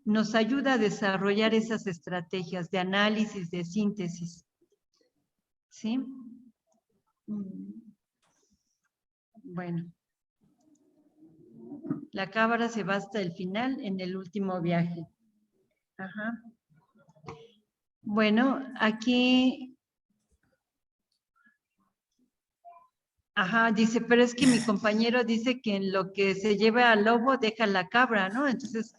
nos ayuda a desarrollar esas estrategias de análisis, de síntesis. ¿Sí? Bueno. La cabra se va hasta el final en el último viaje. Ajá. Bueno, aquí... Ajá, dice, pero es que mi compañero dice que en lo que se lleva al lobo deja la cabra, ¿no? Entonces,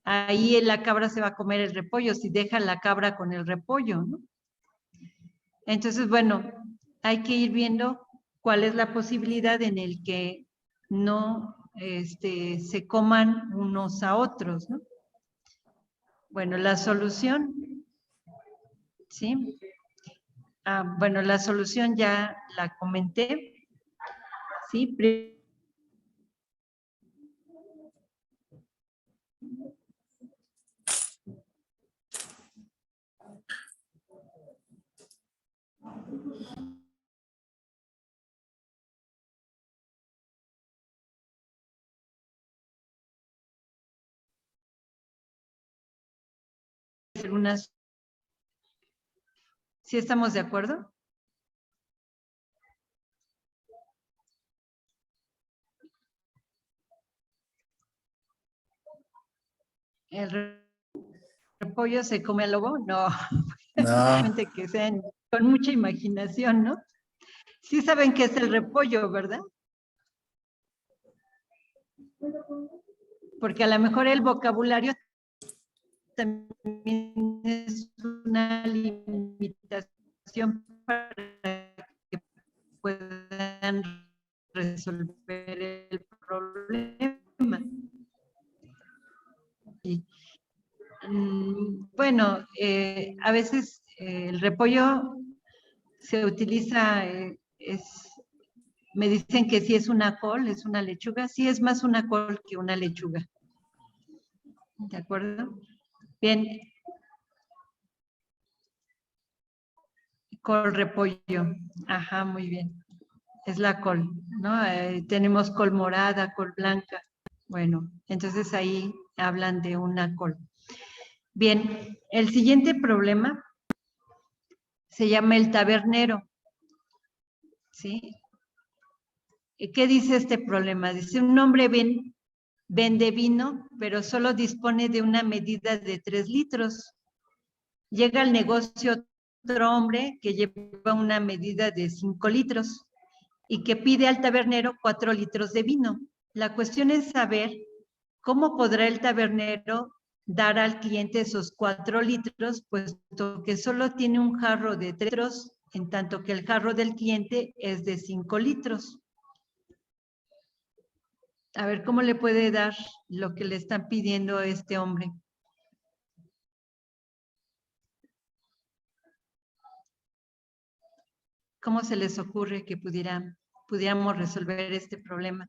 ahí la cabra se va a comer el repollo, si deja la cabra con el repollo, ¿no? Entonces, bueno, hay que ir viendo cuál es la posibilidad en el que no se coman unos a otros, ¿no? Bueno, la solución, ¿sí? Bueno, la solución ya la comenté, ¿sí? Unas ¿Sí estamos de acuerdo? ¿El repollo se come al lobo? No, No, solamente que sean con mucha imaginación, ¿no? Sí saben qué es el repollo, ¿verdad? Porque a lo mejor el vocabulario también es una limitación para que puedan resolver el problema. Y, bueno, a veces el repollo se utiliza, me dicen que sí es una col, es una lechuga, sí es más una col que una lechuga. ¿De acuerdo? Bien. Col repollo. Ajá, muy bien. Es la col, ¿no? Tenemos col morada, col blanca. Bueno, entonces ahí hablan de una col. Bien, el siguiente problema se llama el tabernero. ¿Sí? ¿Qué dice este problema? Dice, un hombre vende vino, pero solo dispone de una medida de 3 litros. Llega al negocio otro hombre que lleva una medida de 5 litros y que pide al tabernero 4 litros de vino. La cuestión es saber cómo podrá el tabernero dar al cliente esos 4 litros, puesto que solo tiene un jarro de 3 litros, en tanto que el jarro del cliente es de 5 litros. A ver, ¿cómo le puede dar lo que le están pidiendo a este hombre? ¿Cómo se les ocurre que pudiéramos resolver este problema?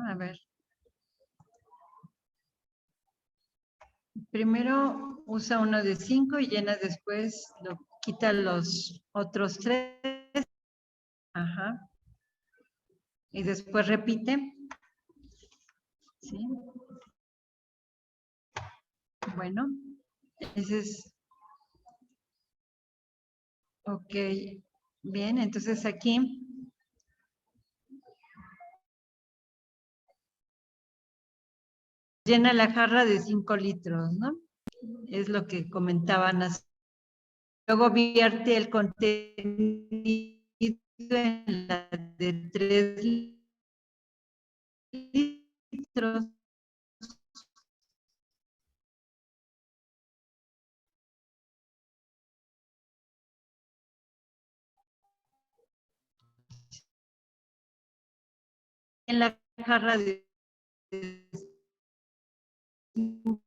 A ver. Primero usa uno de 5 y llena después, quita los otros 3. Ajá. Y después repite. ¿Sí? Bueno, ese es. Ok. Bien, entonces aquí. Llena la jarra de 5 litros, ¿no? Es lo que comentaban así. Luego vierte el contenido en la de 3 litros. En la jarra de 5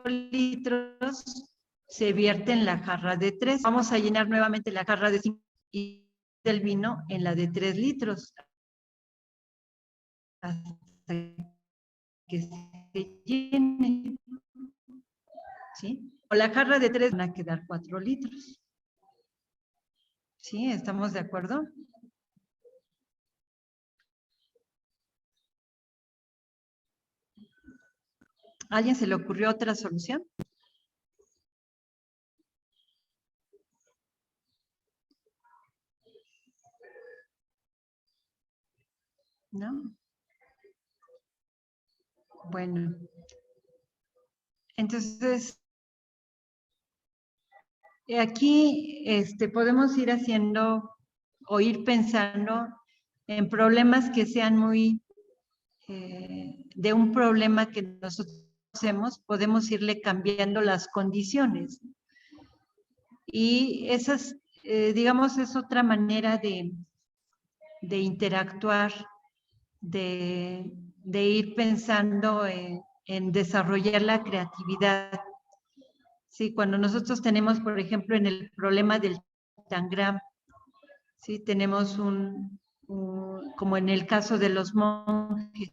litros se vierte en la jarra de 3. Vamos a llenar nuevamente la jarra de 5 y del vino en la de 3 litros. Hasta que se llene. ¿Sí? O la jarra de 3 van a quedar 4 litros. ¿Sí? ¿Estamos de acuerdo? ¿A alguien se le ocurrió otra solución? ¿No? Bueno. Entonces, aquí podemos ir haciendo o ir pensando en problemas que sean muy de un problema que nosotros hacemos, podemos irle cambiando las condiciones. Y esas, digamos, es otra manera de interactuar, de ir pensando en desarrollar la creatividad. Sí, cuando nosotros tenemos, por ejemplo, en el problema del tangram, sí, tenemos como en el caso de los monjes,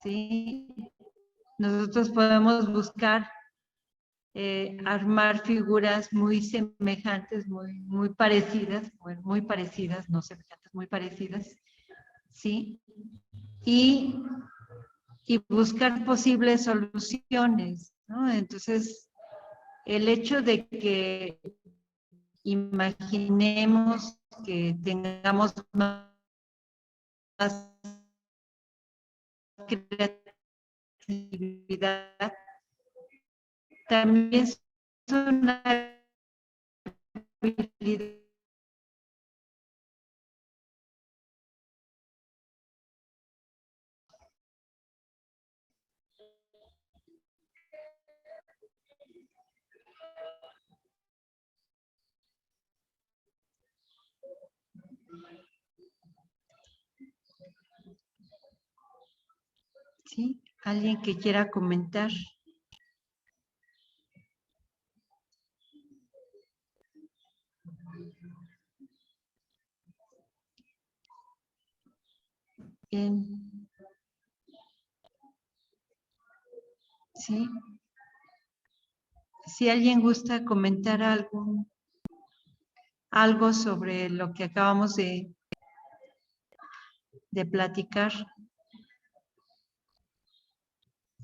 sí, nosotros podemos buscar armar figuras muy semejantes, muy parecidas, bueno, muy parecidas, no semejantes, muy parecidas, ¿sí? Y buscar posibles soluciones, ¿no? Entonces, el hecho de que imaginemos que tengamos más creatividad también es una habilidad. ¿Sí? ¿Alguien que quiera comentar? Bien. ¿Sí? Si alguien gusta comentar algo sobre lo que acabamos de platicar.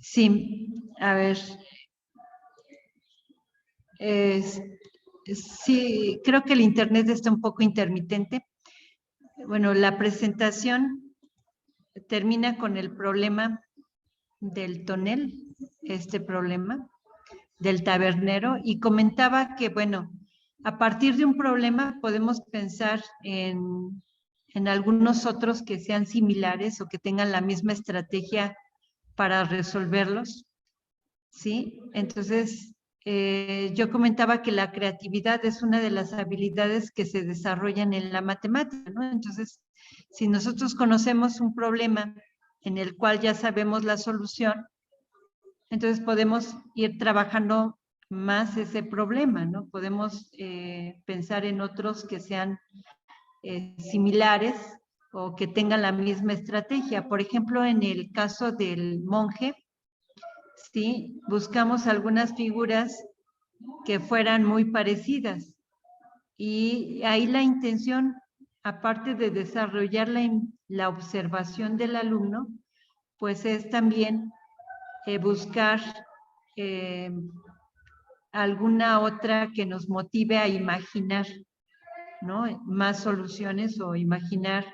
Sí, a ver. Sí, creo que el internet está un poco intermitente. Bueno, la presentación termina con el problema del tonel, este problema del tabernero, y comentaba que, bueno, a partir de un problema podemos pensar en algunos otros que sean similares o que tengan la misma estrategia para resolverlos, ¿sí? Entonces, yo comentaba que la creatividad es una de las habilidades que se desarrollan en la matemática, ¿no? Entonces, si nosotros conocemos un problema en el cual ya sabemos la solución, entonces podemos ir trabajando más ese problema, ¿no? Podemos pensar en otros que sean similares o que tengan la misma estrategia. Por ejemplo, en el caso del monje, ¿sí? Buscamos algunas figuras que fueran muy parecidas. Y ahí la intención, aparte de desarrollar la observación del alumno, pues es también buscar alguna otra que nos motive a imaginar, ¿no? Más soluciones o imaginar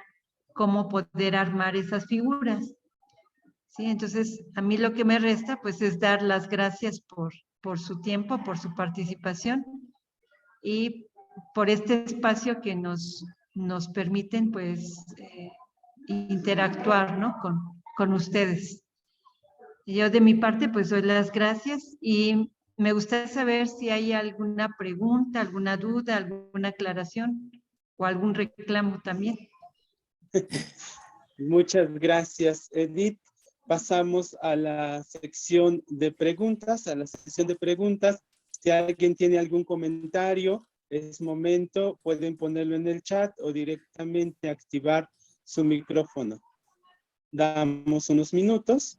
cómo poder armar esas figuras. ¿Sí? Entonces, a mí lo que me resta, pues, es dar las gracias por su tiempo, por su participación y por este espacio que nos permiten, pues, interactuar, ¿no? Con ustedes. Yo de mi parte, pues, doy las gracias y me gustaría saber si hay alguna pregunta, alguna duda, alguna aclaración o algún reclamo también. Muchas gracias, Edith. Pasamos a la sección de preguntas, Si alguien tiene algún comentario, es momento, pueden ponerlo en el chat o directamente activar su micrófono. Damos unos minutos.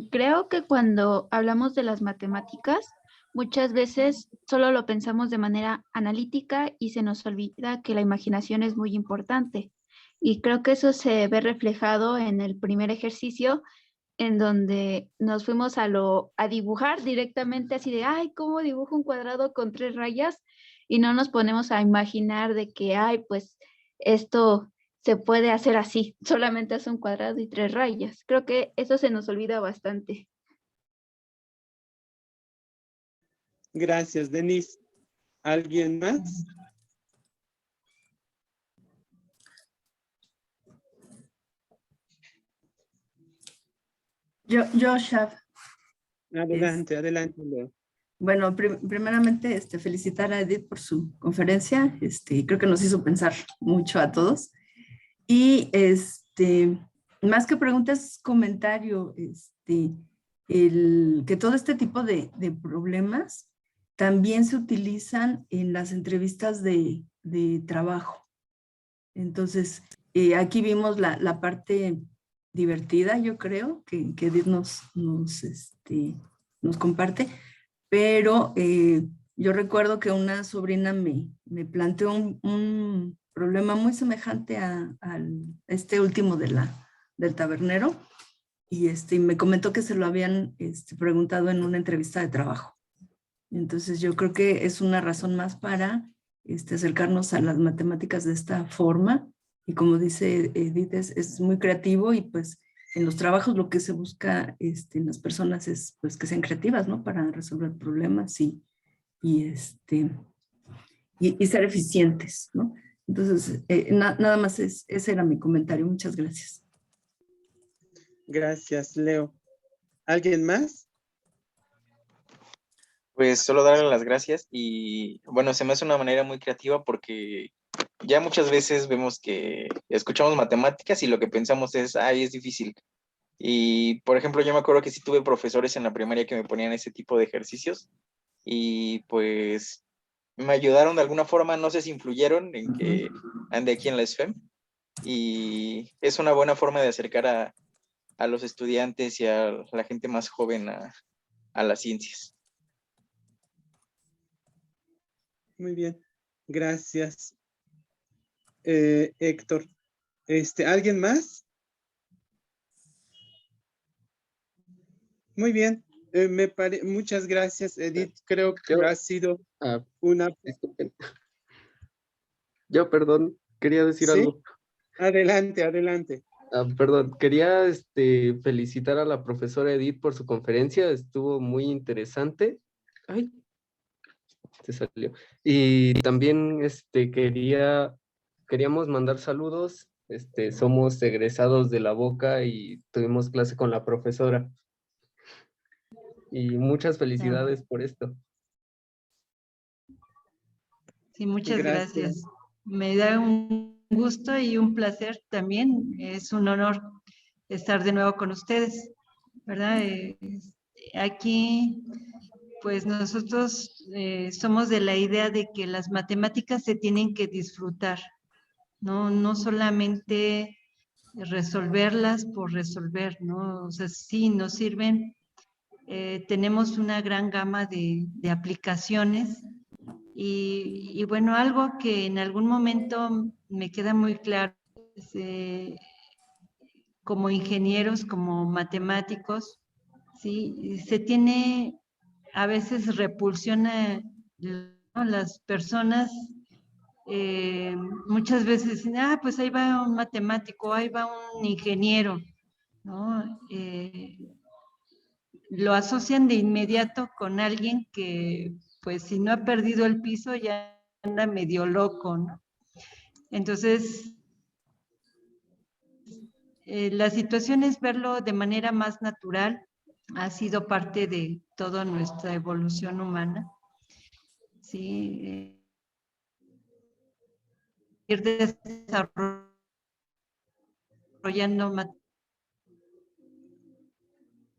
Creo que cuando hablamos de las matemáticas, muchas veces solo lo pensamos de manera analítica y se nos olvida que la imaginación es muy importante. Y creo que eso se ve reflejado en el primer ejercicio, en donde nos fuimos a dibujar directamente así de, ay, ¿cómo dibujo un cuadrado con 3 rayas? Y no nos ponemos a imaginar de que, ay, pues esto se puede hacer así, solamente hace un cuadrado y 3 rayas. Creo que eso se nos olvida bastante. Gracias, Denise. ¿Alguien más? Yo, Shaf. Adelante, adelante, Leo. Bueno, primeramente felicitar a Edith por su conferencia. Creo que nos hizo pensar mucho a todos. Y más que preguntas, comentario, que todo este tipo de problemas también se utilizan en las entrevistas de trabajo. Entonces, aquí vimos la parte divertida, yo creo, que Edith nos comparte, pero yo recuerdo que una sobrina me planteó problema muy semejante a este último del tabernero, y me comentó que se lo habían preguntado en una entrevista de trabajo. Entonces yo creo que es una razón más para acercarnos a las matemáticas de esta forma, y como dice Edith, es muy creativo, y pues en los trabajos lo que se busca en las personas es pues que sean creativas, ¿no? Para resolver problemas y ser eficientes, ¿no? Entonces, nada más ese era mi comentario. Muchas gracias. Gracias, Leo. ¿Alguien más? Pues solo darle las gracias y bueno, se me hace una manera muy creativa porque ya muchas veces vemos que escuchamos matemáticas y lo que pensamos es, ay, es difícil. Y por ejemplo, yo me acuerdo que sí tuve profesores en la primaria que me ponían ese tipo de ejercicios y pues me ayudaron de alguna forma, no sé si influyeron en que ande aquí en la SFEM, y es una buena forma de acercar a los estudiantes y a la gente más joven a las ciencias. Muy bien, gracias. Héctor, ¿alguien más? Muy bien, muchas gracias, Edith. Creo que ha sido una... Disculpen. Yo, perdón, quería decir ¿Sí? algo. Adelante, adelante. Perdón, quería felicitar a la profesora Edith por su conferencia, estuvo muy interesante. Ay, se salió. Y también queríamos mandar saludos. Somos egresados de la Boca y tuvimos clase con la profesora. Y muchas felicidades por esto. Sí, muchas gracias. Me da un gusto y un placer también. Es un honor estar de nuevo con ustedes, ¿verdad? Aquí, pues nosotros somos de la idea de que las matemáticas se tienen que disfrutar, no solamente resolverlas por resolver, ¿no? O sea, sí nos sirven. Tenemos una gran gama de aplicaciones y bueno, algo que en algún momento me queda muy claro, como ingenieros, como matemáticos, ¿sí? Se tiene a veces repulsión a las personas, muchas veces dicen, pues ahí va un matemático, ahí va un ingeniero, ¿no? Lo asocian de inmediato con alguien que, pues si no ha perdido el piso, ya anda medio loco, ¿no? Entonces, la situación es verlo de manera más natural, ha sido parte de toda nuestra evolución humana, ¿sí? Ir desarrollando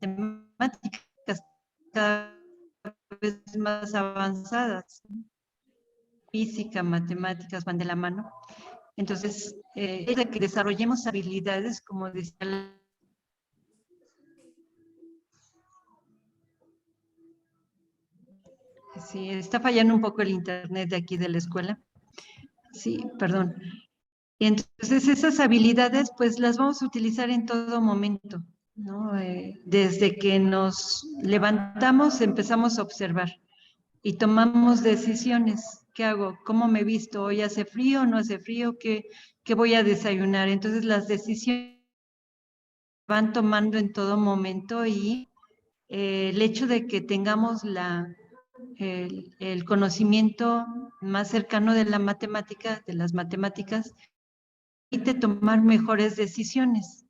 matemáticas cada vez más avanzadas. Física, matemáticas van de la mano. Entonces, es de que desarrollemos habilidades, como decía sí, está fallando un poco el internet de aquí de la escuela. Sí, perdón. Entonces, esas habilidades, pues las vamos a utilizar en todo momento, ¿no? Desde que nos levantamos, empezamos a observar y tomamos decisiones. ¿Qué hago? ¿Cómo me visto? ¿Hoy hace frío? ¿No hace frío? ¿Qué voy a desayunar? Entonces, las decisiones van tomando en todo momento y el hecho de que tengamos el conocimiento más cercano de la matemática, de las matemáticas, permite tomar mejores decisiones,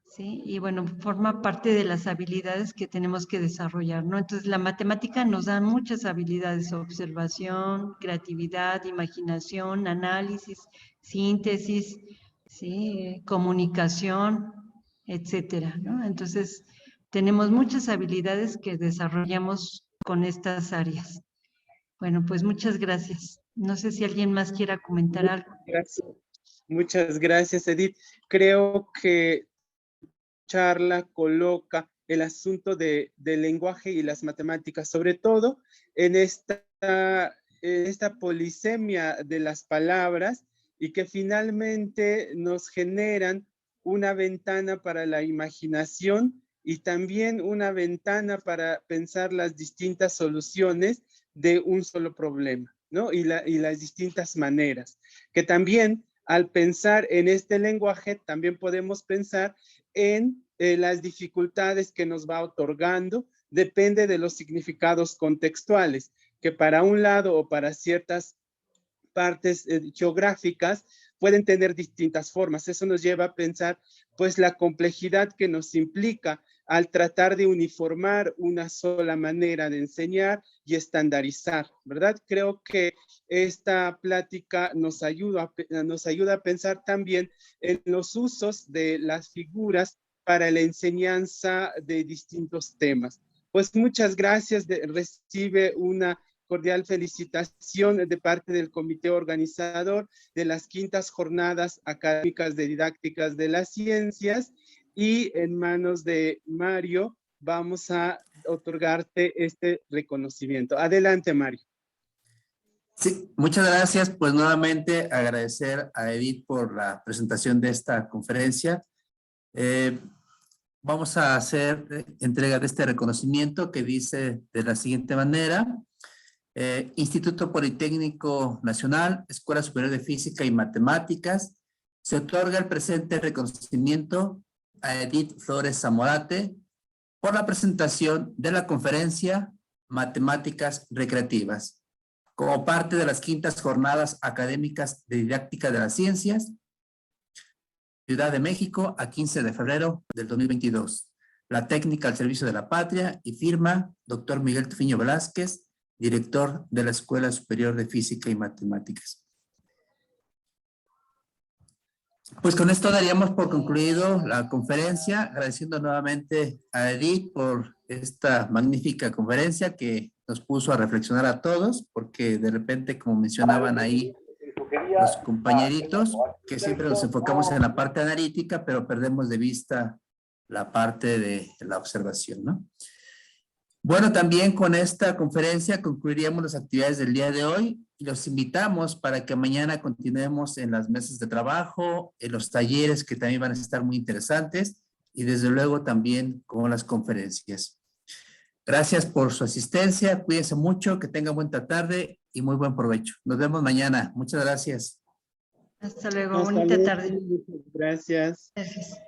¿sí? Y bueno, forma parte de las habilidades que tenemos que desarrollar, ¿no? Entonces, la matemática nos da muchas habilidades: observación, creatividad, imaginación, análisis, síntesis, ¿sí? Comunicación, etcétera, ¿no? Entonces, tenemos muchas habilidades que desarrollamos con estas áreas. Bueno, pues muchas gracias. No sé si alguien más quiera comentar algo. Gracias. Muchas gracias, Edith. Creo que charla coloca el asunto del lenguaje y las matemáticas, sobre todo en esta polisemia de las palabras y que finalmente nos generan una ventana para la imaginación y también una ventana para pensar las distintas soluciones de un solo problema, ¿no? Y las distintas maneras. Que también al pensar en este lenguaje, también podemos pensar en las dificultades que nos va otorgando, depende de los significados contextuales, que para un lado o para ciertas partes geográficas pueden tener distintas formas. Eso nos lleva a pensar pues la complejidad que nos implica al tratar de uniformar una sola manera de enseñar y estandarizar, ¿verdad? Creo que esta plática nos ayuda a pensar también en los usos de las figuras para la enseñanza de distintos temas. Pues muchas gracias, recibe una cordial felicitación de parte del comité organizador de las quintas jornadas académicas de didácticas de las ciencias, y en manos de Mario vamos a otorgarte este reconocimiento. Adelante, Mario. Sí, muchas gracias. Pues nuevamente agradecer a Edith por la presentación de esta conferencia. Vamos a hacer entrega de este reconocimiento que dice de la siguiente manera. Instituto Politécnico Nacional, Escuela Superior de Física y Matemáticas, se otorga el presente reconocimiento a Edith Flores Zamorate por la presentación de la conferencia Matemáticas Recreativas, como parte de las quintas jornadas académicas de didáctica de las ciencias, Ciudad de México, a 15 de febrero del 2022. La técnica al servicio de la patria y firma Dr. Miguel Tufiño Velázquez, director de la Escuela Superior de Física y Matemáticas. Pues con esto daríamos por concluido la conferencia, agradeciendo nuevamente a Edith por esta magnífica conferencia que nos puso a reflexionar a todos, porque de repente, como mencionaban ahí los compañeritos, que siempre nos enfocamos en la parte analítica, pero perdemos de vista la parte de la observación, ¿no? Bueno, también con esta conferencia concluiríamos las actividades del día de hoy y los invitamos para que mañana continuemos en las mesas de trabajo, en los talleres que también van a estar muy interesantes y desde luego también con las conferencias. Gracias por su asistencia, cuídense mucho, que tengan buena tarde y muy buen provecho. Nos vemos mañana. Muchas gracias. Hasta luego, Hasta bonita luego, tarde. muchas gracias. Gracias.